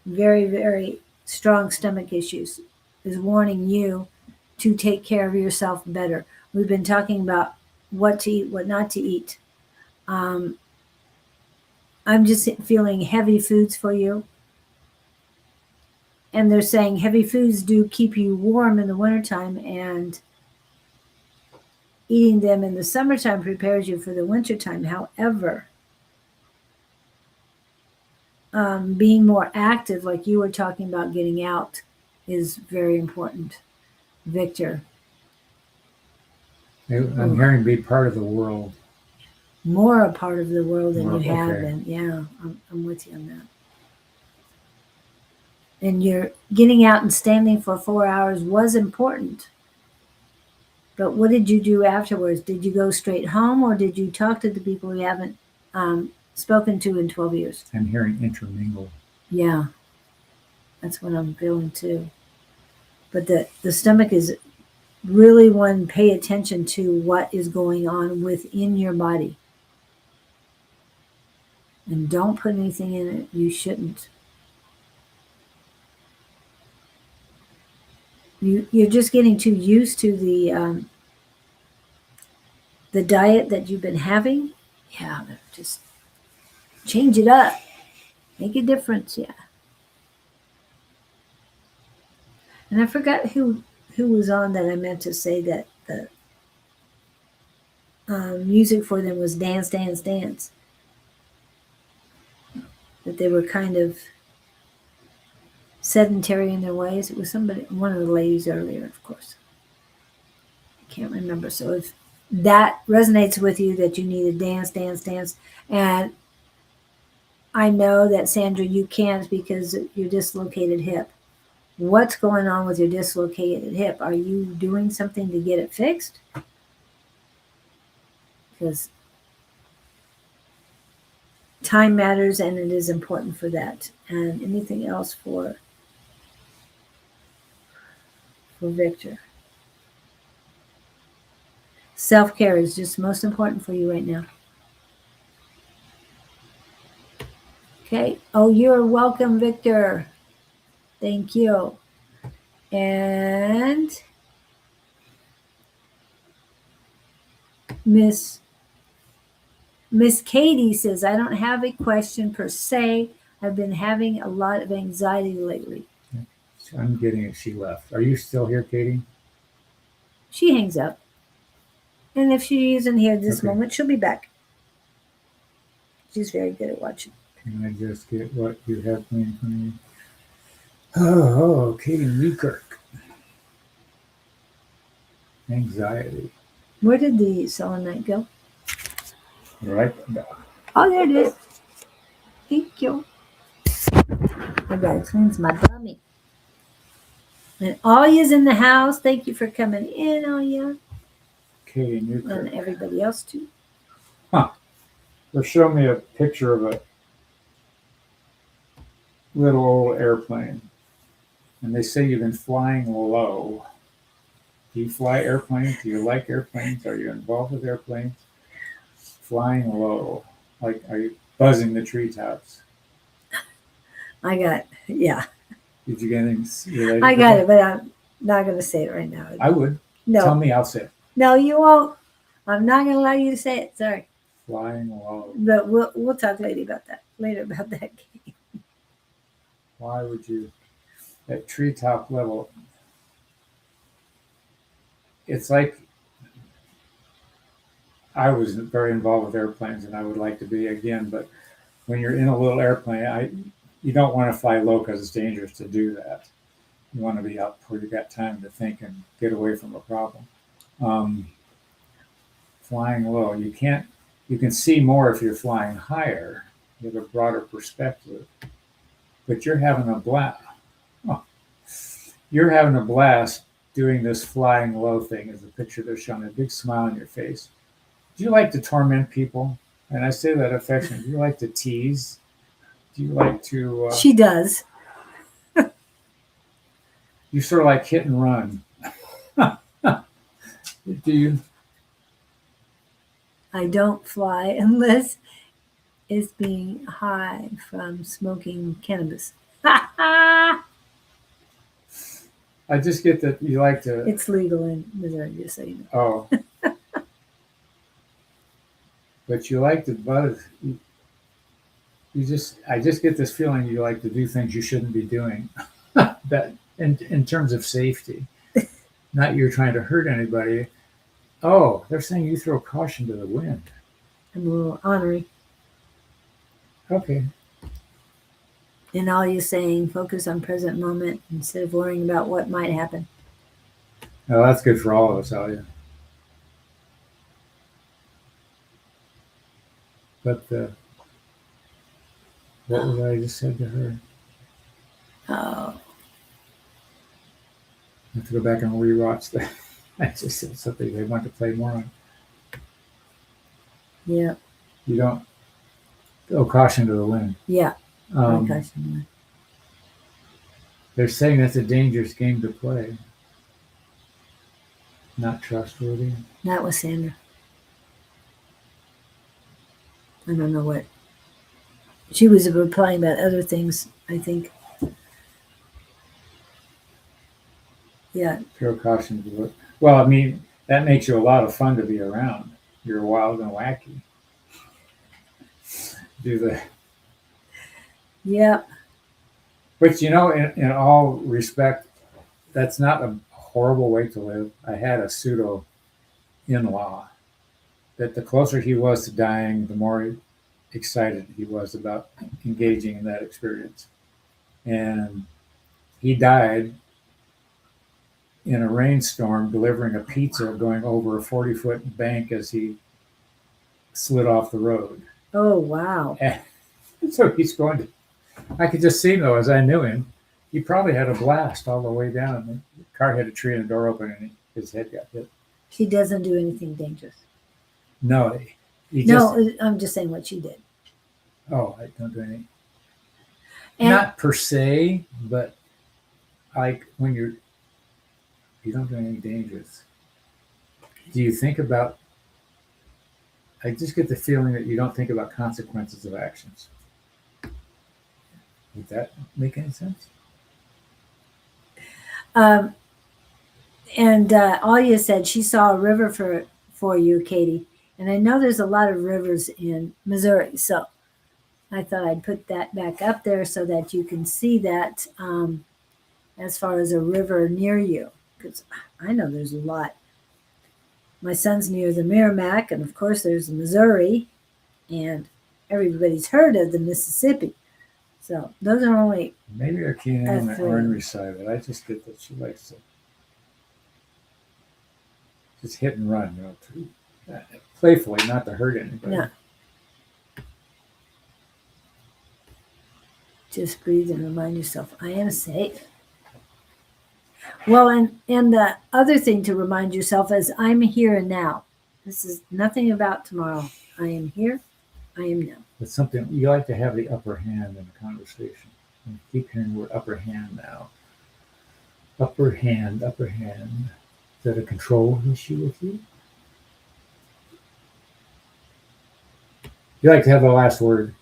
very, very strong stomach issues, is warning you to take care of yourself better. We've been talking about what to eat, what not to eat. I'm just feeling heavy foods for you. And they're saying heavy foods do keep you warm in the wintertime, and eating them in the summertime prepares you for the wintertime. However, being more active, like you were talking about, getting out, is very important, Victor. I'm hearing be part of the world. More a part of the world than Well, you have okay. been. Yeah, I'm with you on that. And you're getting out and standing for 4 hours was important. But what did you do afterwards? Did you go straight home, or did you talk to the people you haven't spoken to in 12 years? I'm hearing intermingle. Yeah, that's what I'm feeling too. But the stomach is really one, pay attention to what is going on within your body. And don't put anything in it you shouldn't. You're just getting too used to the diet that you've been having. Yeah, just change it up. Make a difference, yeah. And I forgot who was on that I meant to say that the music for them was dance, dance, dance. That they were kind of sedentary in their ways. It was somebody, one of the ladies earlier, of course. I can't remember. So if that resonates with you, that you need to dance, dance, dance, and I know that Sandra, you can't because of your dislocated hip. What's going on with your dislocated hip? Are you doing something to get it fixed? Because time matters, and it is important for that. And anything else for Victor? Self-care is just most important for you right now. Okay. Oh, you're welcome, Victor. Thank you. And Miss Katie says, I don't have a question per se. I've been having a lot of anxiety lately. I'm getting it. She left. Are you still here, Katie? She hangs up. And if she isn't here this Okay. moment, she'll be back. She's very good at watching. Can I just get what you have planned for me? Oh, Katie Newkirk. Anxiety. Where did the selenite go? Right now. Oh, there it is. Thank you. I gotta cleanse my tummy. And Alya's in the house. Thank you for coming in, Alya. Katie Newkirk. And everybody else too. They're showing me a picture of a little old airplane. And they say you've been flying low. Do you fly airplanes? Do you like airplanes? Are you involved with airplanes? Flying low. Like, are you buzzing the treetops? Yeah. Did you get anything related I to got that? it, but I'm not going to say it right now. I would. No. Tell me, I'll say it. No, you won't. I'm not going to allow you to say it. Sorry. Flying low. But we'll talk later about that game. Why would you, at treetop level, it's like I was very involved with airplanes and I would like to be again, but when you're in a little airplane, you don't want to fly low because it's dangerous to do that. You want to be up where you got time to think and get away from a problem. Um, Flying low, you can see more if you're flying higher. You have a broader perspective, but you're having a blast. Oh, you're having a blast doing this flying low thing is the picture they're showing, a big smile on your face. Do you like to torment people? And I say that affectionately. Do you like to tease? Do you like to, She does. you sort of like hit and run? Do you? I don't fly unless it's being high from smoking cannabis. I just get that you like to. It's legal in Missouri, just so you Oh. know. But you like to buzz. I just get this feeling you like to do things you shouldn't be doing. That in terms of safety, not you're trying to hurt anybody. Oh, they're saying you throw caution to the wind. I'm a little ornery. Okay. And all you're saying, focus on present moment instead of worrying about what might happen. Well, that's good for all of us, Alia. But what was I just said to her? Oh, I have to go back and rewatch that. I just said something they want to play more on. yeah, You don't. Oh, caution to the wind. yeah. Um, Caution. They're saying that's a dangerous game to play. Not trustworthy. That was Sandra. I don't know what. She was replying about other things, I think. Yeah. Throw caution to the wind. Well, I mean, that makes you a lot of fun to be around. You're wild and wacky. Do the. Yeah. Which, in all respect, that's not a horrible way to live. I had a pseudo in-law that the closer he was to dying, the more excited he was about engaging in that experience. And he died in a rainstorm delivering a pizza going over a 40-foot bank as he slid off the road. Oh, wow. And so he's going to, I could just see him though, as I knew him, he probably had a blast all the way down. The car hit a tree and the door opened and his head got hit. She doesn't do anything dangerous. No, No, I'm just saying what she did. Oh, I don't do anything. And Not per se, but like when you don't do anything dangerous. Do you think about, I just get the feeling that you don't think about consequences of actions. Would that make any sense? Alia said she saw a river for you, Katie. And I know there's a lot of rivers in Missouri, so I thought I'd put that back up there so that you can see that as far as a river near you, because I know there's a lot. My son's near the Merrimack, and of course there's the Missouri, and everybody's heard of the Mississippi. So those are only. Maybe our keen on the That's ornery side of it. I just get that she likes to just hit and run, playfully, not to hurt anybody. No. Just breathe and remind yourself, I am safe. Well, and the other thing to remind yourself is I'm here and now. This is nothing about tomorrow. I am here. I am now. It's something you like to have the upper hand in a conversation. And keep hearing the word upper hand now. Upper hand, upper hand. Is that a control issue with you? You like to have the last word.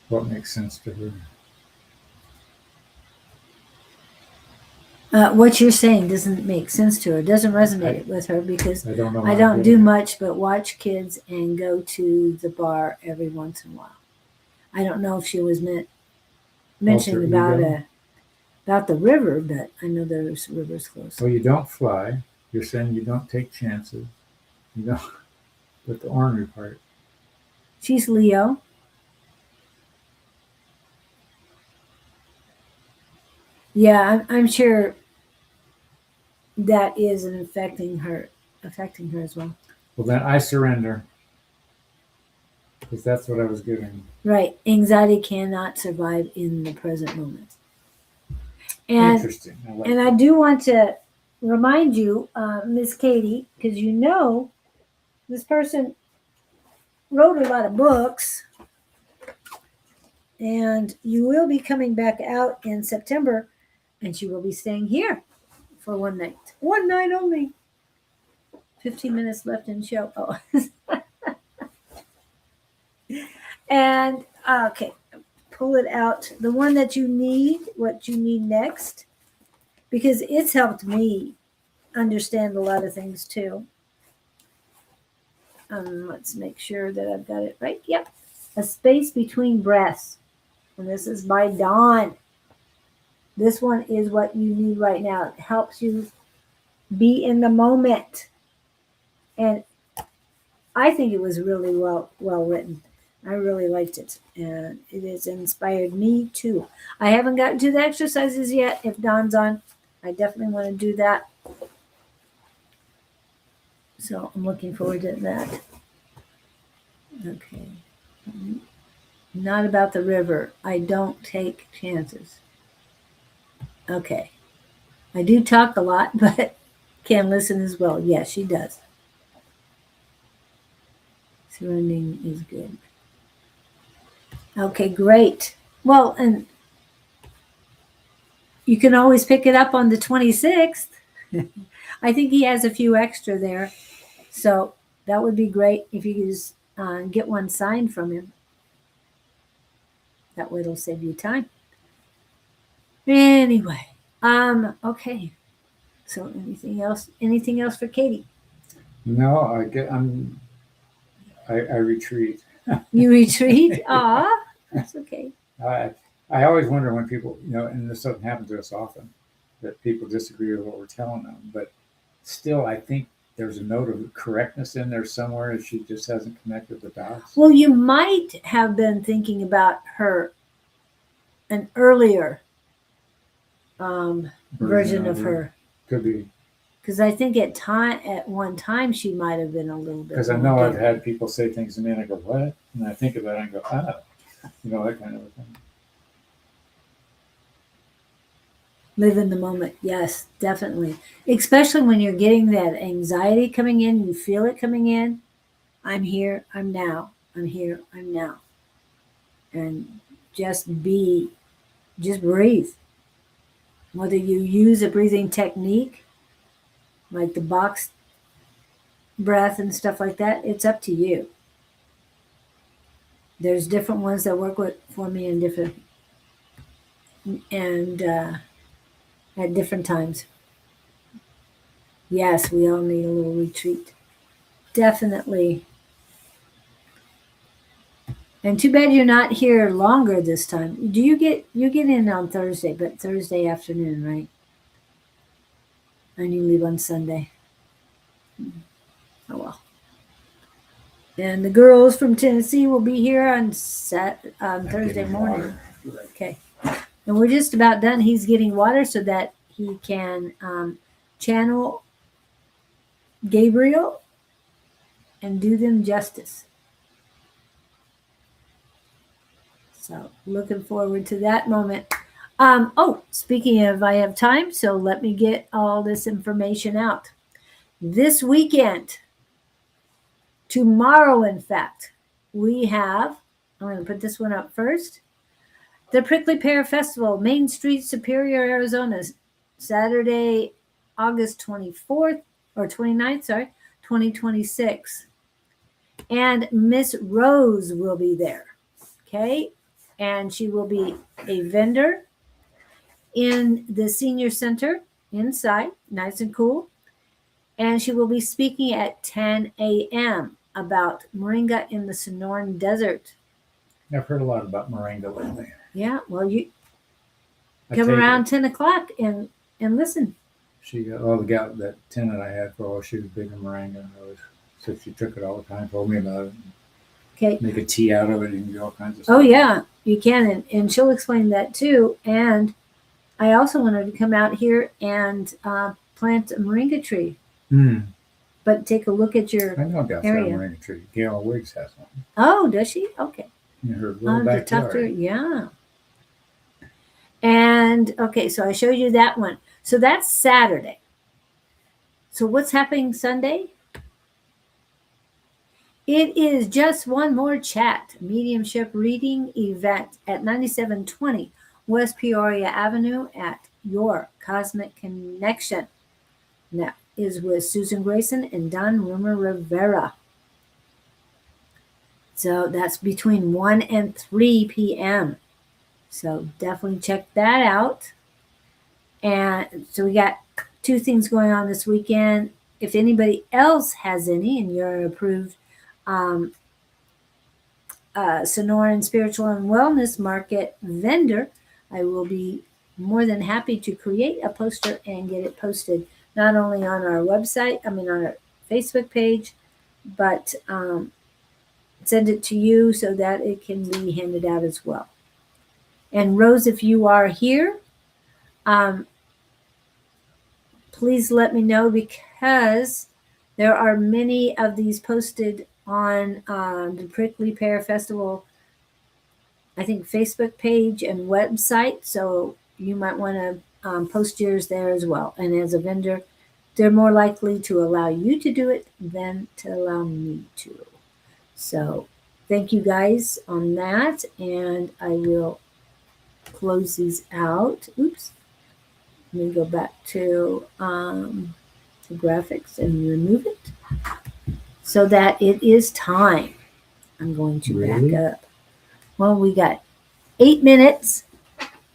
What makes sense to her? What you're saying doesn't make sense to her, doesn't resonate with her because I don't know. I how don't to do it. much but watch kids and go to the bar every once in a while. I don't know if she was mentioning ego? about the river, but I know there's rivers close. Well, you don't fly. You're saying you don't take chances. You know, with the ornery part. She's Leo. Yeah, I'm sure that is affecting her as well. Well, then I surrender because that's what I was getting. Right. Anxiety cannot survive in the present moment. And Interesting. I like and I that. do want to remind you, Miss Katie, because you know this person wrote a lot of books, and you will be coming back out in September, and she will be staying here for one night only. 15 minutes left in show. Oh, and okay, pull it out. The one that you need, what you need next, because it's helped me understand a lot of things too. Let's make sure that I've got it right. Yep. A space between breaths. And this is by Dawn. This one is what you need right now. It helps you be in the moment. And I think it was really well written. I really liked it. And it has inspired me too. I haven't gotten to the exercises yet. If Dawn's on, I definitely want to do that. So I'm looking forward to that. Okay. Not about the river. I don't take chances. Okay. I do talk a lot, but can listen as well. Yes, she does. Surrendering is good. Okay, great. Well, and you can always pick it up on the 26th. I think he has a few extra there. So that would be great if you could just get one signed from him. That way it'll save you time. Anyway, okay. So anything else? Anything else for Katie? No, I retreat. You retreat? Ah, that's okay. I always wonder when people, and this doesn't happen to us often, that people disagree with what we're telling them. But still, I think there's a note of correctness in there somewhere if she just hasn't connected the dots. Well, you might have been thinking about an earlier version of her. Could be. Because I think at one time she might have been a little bit. Because I know I've had people say things to me and I go, what? And I think about it and I go, that kind of a thing. Live in the moment. Yes, definitely. Especially when you're getting that anxiety coming in, you feel it coming in. I'm here, I'm now. I'm here, I'm now. And just breathe. Whether you use a breathing technique, like the box breath and stuff like that, it's up to you. There's different ones that work for me in different and at different times. Yes, we all need a little retreat. Definitely. And too bad you're not here longer this time. Do you get in on Thursday, but Thursday afternoon, right? And you leave on Sunday. Oh well. And the girls from Tennessee will be here on Thursday morning. Okay. And we're just about done. He's getting water so that he can channel Gabriel and do them justice. So looking forward to that moment. Speaking of, I have time, so let me get all this information out. This weekend, tomorrow, in fact, we have, I'm going to put this one up first, the Prickly Pear Festival, Main Street, Superior, Arizona, Saturday, August 24th, or 29th, 2026. And Miss Rose will be there, okay? And she will be a vendor in the senior center. inside, nice and cool. And she will be speaking at 10 a.m. about moringa in the Sonoran Desert. I've heard a lot about moringa lately. Yeah, well, you I come take around it. 10 o'clock and listen. She got all the gal that tenant I had for she was big in moringa. So she took it all the time. Told me about it. Okay. Make a tea out of it. You can do all kinds of stuff. Oh, yeah, you can. And she'll explain that too. And I also wanted to come out here and plant a moringa tree. But take a look at your I know Gal's got a area. moringa tree. Gail Wiggs has one. Oh, does she? Okay. In her little To talk to her, backyard. yeah. And okay, so I showed you that one. So that's Saturday. So what's happening Sunday? It is just one more chat mediumship reading event at 9720 West Peoria Avenue at Your Cosmic Connection. That is with Susan Grayson and Don Rumor Rivera. So that's between 1 and 3 p.m. So definitely check that out. And so we got 2 things going on this weekend. If anybody else has any and you're an approved Sonoran Spiritual and Wellness Market vendor, I will be more than happy to create a poster and get it posted not only on our website, on our Facebook page, but send it to you so that it can be handed out as well. And Rose, if you are here, please let me know because there are many of these posted on the Prickly Pear Festival, I think, Facebook page and website. So you might want to post yours there as well. And as a vendor, they're more likely to allow you to do it than to allow me to. So thank you guys on that. And I will close these out. Oops. Let me go back to the graphics and remove it so that it is time. I'm going to Really? back up. Well, we got 8 minutes.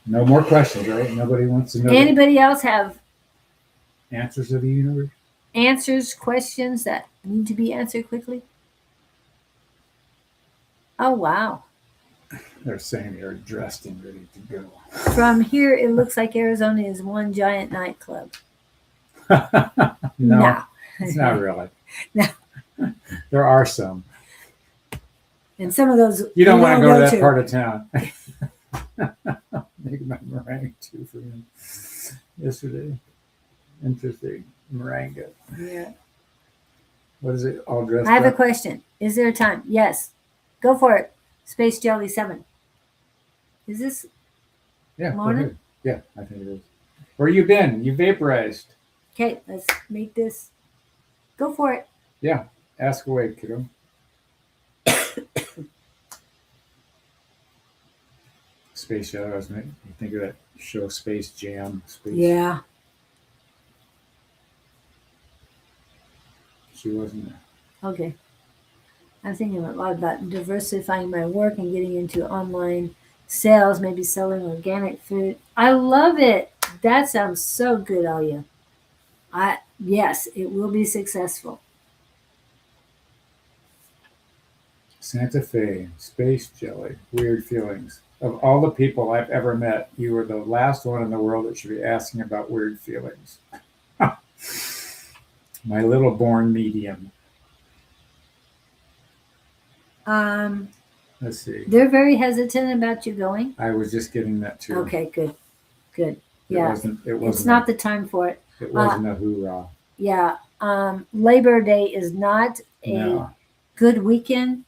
No more questions, right? Nobody wants to know Anybody else have the answers of the universe? answers, questions that need to be answered quickly? Oh, wow. They're saying they're dressed and ready to go. From here, it looks like Arizona is one giant nightclub. No, it's not really. No. There are some. And some of those You don't want to go to that part of town. Make my meringue too for him yesterday. Interesting. Meringue. Yeah. What is it? All dressed I have a up? question. Is there a time? Yes. Go for it. Space Jelly 7. Is this Yeah, go Lorna? ahead. Yeah, I think it is. Where you been? You vaporized. okay? Let's make this. Go for it. Yeah, ask away, kiddo. Space Shadow, wasn't it? You think of that show Space Jam? Space. Yeah. She wasn't there. Okay. I'm thinking a lot about diversifying my work and getting into online sales, maybe selling organic food. I love it. That sounds so good, Alia. Yes, it will be successful. Santa Fe, Space Jelly, Weird Feelings. Of all the people I've ever met, you were the last one in the world that should be asking about weird feelings. My little born medium. Let's see. They're very hesitant about you going. I was just getting that too. Okay, good. It Yeah. wasn't It's not the time for it. It wasn't a hoorah. Yeah. Labor Day is not a No. good weekend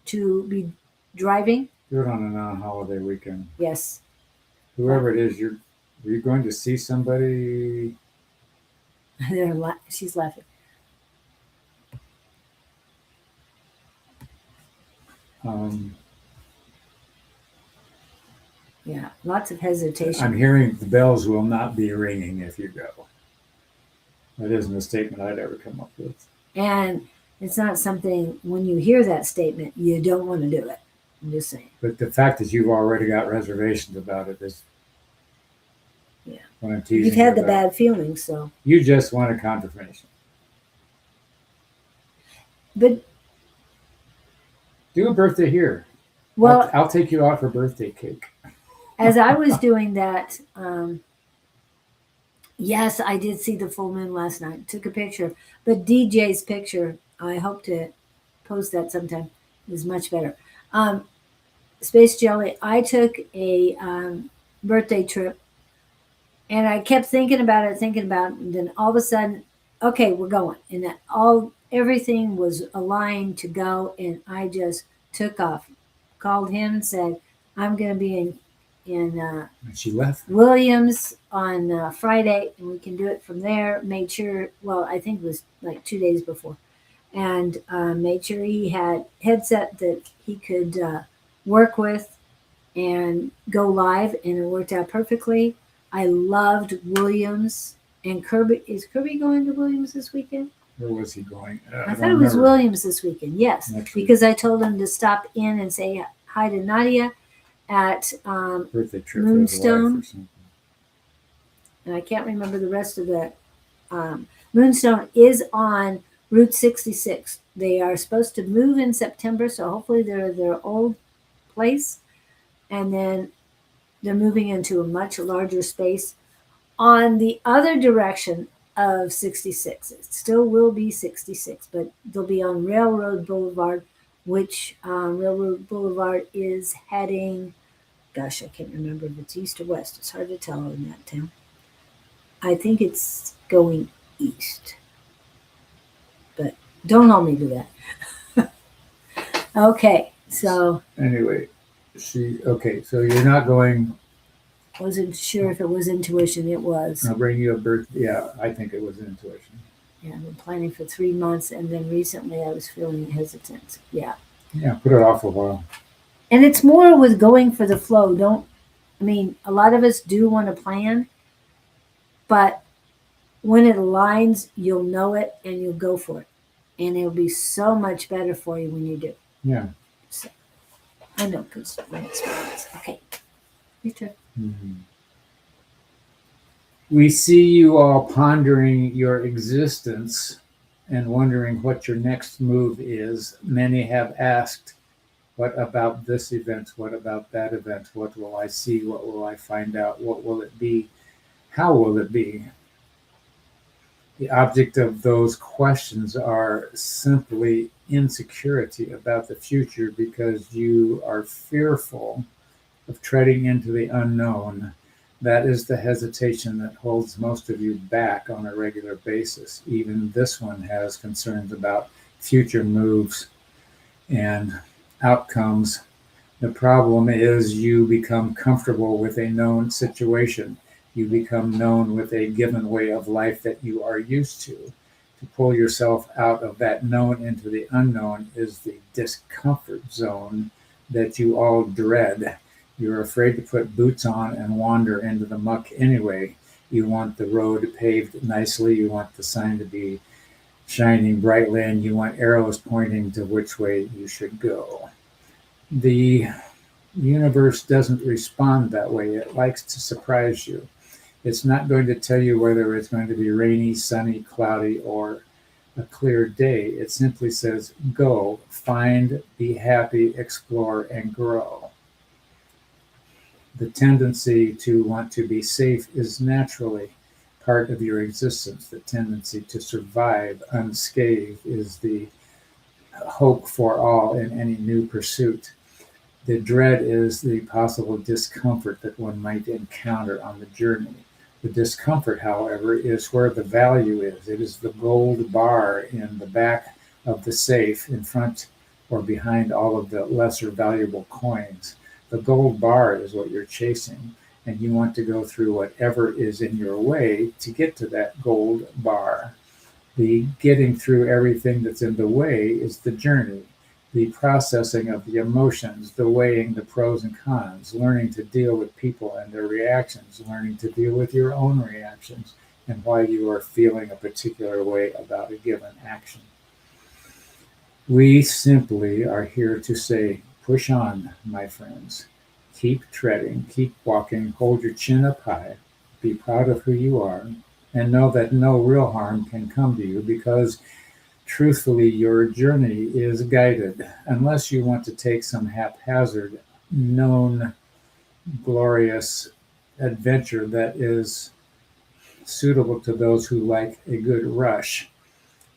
to be driving. Do it on a non-holiday weekend. Yes. Whoever it is, are you going to see somebody? She's laughing. Yeah, lots of hesitation. I'm hearing the bells will not be ringing if you go. That isn't a statement I'd ever come up with. And it's not something, when you hear that statement, you don't want to do it. I'm just saying. But the fact that you've already got reservations about it is, Yeah. what I'm teasing You've you had the about. bad feelings, so. You just want a confirmation. But, Do a birthday here. well, I'll take you out for birthday cake. as I was doing that, yes, I did see the full moon last night. Took a picture. But DJ's picture, I hope to post that sometime, is much better. Space Jelly, I took a birthday trip and I kept thinking about it, and then all of a sudden, okay, we're going. And that everything was aligned to go, and I just took off. Called him and said, I'm going to be in And she left. Williams on Friday, and we can do it from there. Made sure, well, I think it was like 2 days before, and made sure he had headset that he could work with and go live, and it worked out perfectly. I loved Williams and Kirby. Is Kirby going to Williams this weekend? Where was he going? I thought it was Williams this weekend. Yes, Next week. because I told him to stop in and say hi to Nadia at Birthday trip for his wife Moonstone. or something. And I can't remember the rest of the Moonstone is on Route 66. They are supposed to move in September, so hopefully they're their old place, and then they're moving into a much larger space on the other direction of 66. It still will be 66, but they'll be on Railroad Boulevard, which Railroad Boulevard is heading, gosh, I can't remember if it's east or west. It's hard to tell in that town. I think it's going east, but don't hold me to that. Okay, so Anyway, so you're not going. I wasn't sure if it was intuition. It was. I'll bring you a birthday. Yeah, I think it was intuition. Yeah, I've been planning for 3 months, and then recently I was feeling hesitant. Yeah. Yeah, put it off a while. And it's more with going for the flow. A lot of us do want to plan, but when it aligns, you'll know it and you'll go for it. And it'll be so much better for you when you do. Yeah. So, I know because of my experience. Okay. Your turn. Mm-hmm. We see you all pondering your existence and wondering what your next move is. Many have asked, what about this event? What about that event? What will I see? What will I find out? What will it be? How will it be? The object of those questions are simply insecurity about the future because you are fearful of treading into the unknown. That is the hesitation that holds most of you back on a regular basis. Even this one has concerns about future moves and outcomes. The problem is you become comfortable with a known situation. You become known with a given way of life that you are used to. To pull yourself out of that known into the unknown is the discomfort zone that you all dread. You're afraid to put boots on and wander into the muck anyway. You want the road paved nicely. You want the sign to be shining brightly, and you want arrows pointing to which way you should go. The universe doesn't respond that way. It likes to surprise you. It's not going to tell you whether it's going to be rainy, sunny, cloudy, or a clear day. It simply says, go, find, be happy, explore, and grow. The tendency to want to be safe is naturally part of your existence. The tendency to survive unscathed is the hope for all in any new pursuit. The dread is the possible discomfort that one might encounter on the journey. The discomfort, however, is where the value is. It is the gold bar in the back of the safe in front or behind all of the lesser valuable coins. The gold bar is what you're chasing, and you want to go through whatever is in your way to get to that gold bar. The getting through everything that's in the way is the journey, the processing of the emotions, the weighing the pros and cons, learning to deal with people and their reactions, learning to deal with your own reactions and why you are feeling a particular way about a given action. We simply are here to say, push on, my friends. Keep treading, keep walking, hold your chin up high. Be proud of who you are and know that no real harm can come to you because truthfully, your journey is guided unless you want to take some haphazard, known, glorious adventure that is suitable to those who like a good rush.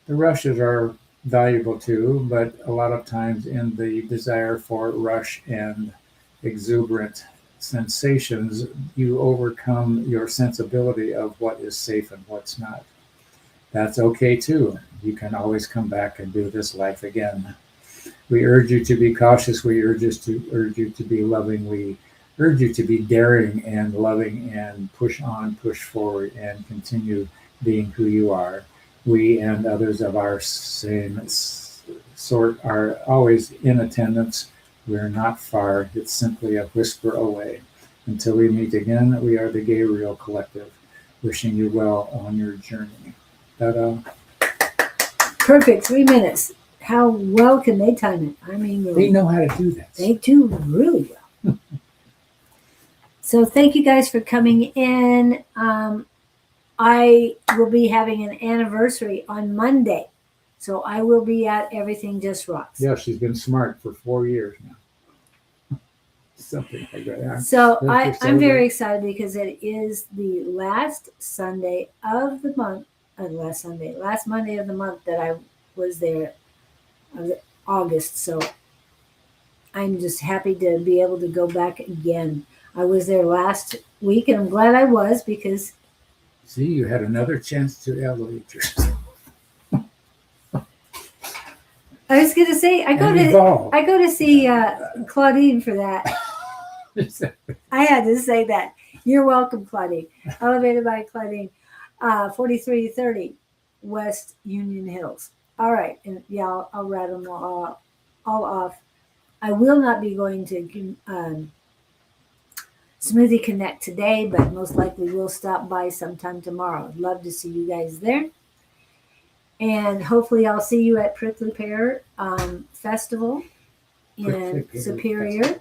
The rushes are valuable too, but a lot of times in the desire for rush and exuberant sensations, you overcome your sensibility of what is safe and what's not. That's okay too. You can always come back and do this life again. We urge you to be cautious. We urge you to be loving. We urge you to be daring and loving and push on, push forward, and continue being who you are. We and others of our same sort are always in attendance. We're not far. It's simply a whisper away. Until we meet again, we are the Gabriel Collective, wishing you well on your journey. Ta-da. Perfect. 3 minutes. How well can they time it? I mean, really, They know how to do that. they do really well. So thank you guys for coming in. I will be having an anniversary on Monday. So I will be at Everything Just Rocks. Yeah, she's been smart for 4 years now. Something like that. Yeah. So That's I'm very exciting. excited because it is the last Sunday of the month, last Monday of the month that I was there, August. So I'm just happy to be able to go back again. I was there last week and I'm glad I was because See, you had another chance to elevate yourself. I was going to say, I go to see Claudine for that. I had to say that. You're welcome, Claudine. Elevated by Claudine, 4330 West Union Hills. All right. And yeah, I'll rattle them all off. I will not be going to Smoothie Connect today, but most likely we'll stop by sometime tomorrow. I'd love to see you guys there. And hopefully I'll see you at Prickly Pear Festival in Superior.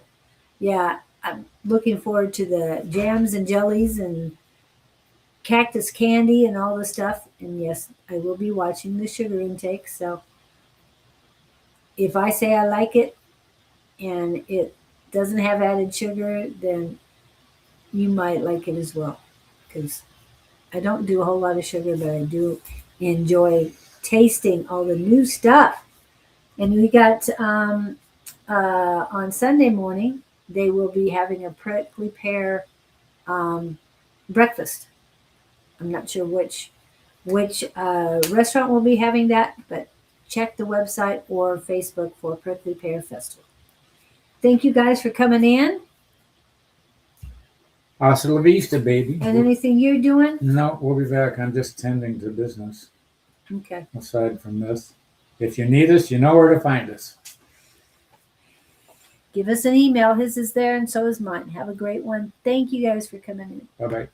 Yeah, I'm looking forward to the jams and jellies and cactus candy and all the stuff. And yes, I will be watching the sugar intake. So if I say I like it and it doesn't have added sugar, then you might like it as well. Because I don't do a whole lot of sugar, but I do enjoy tasting all the new stuff. And we got on Sunday morning, they will be having a Prickly Pear breakfast. I'm not sure which restaurant will be having that, but check the website or Facebook for Prickly Pear Festival. Thank you guys for coming in. Hasta la vista, baby. And anything you're doing? No, we'll be back. I'm just tending to business. Okay. Aside from this, if you need us, you know where to find us. Give us an email. His is there and so is mine. Have a great one. Thank you guys for coming in. Bye-bye.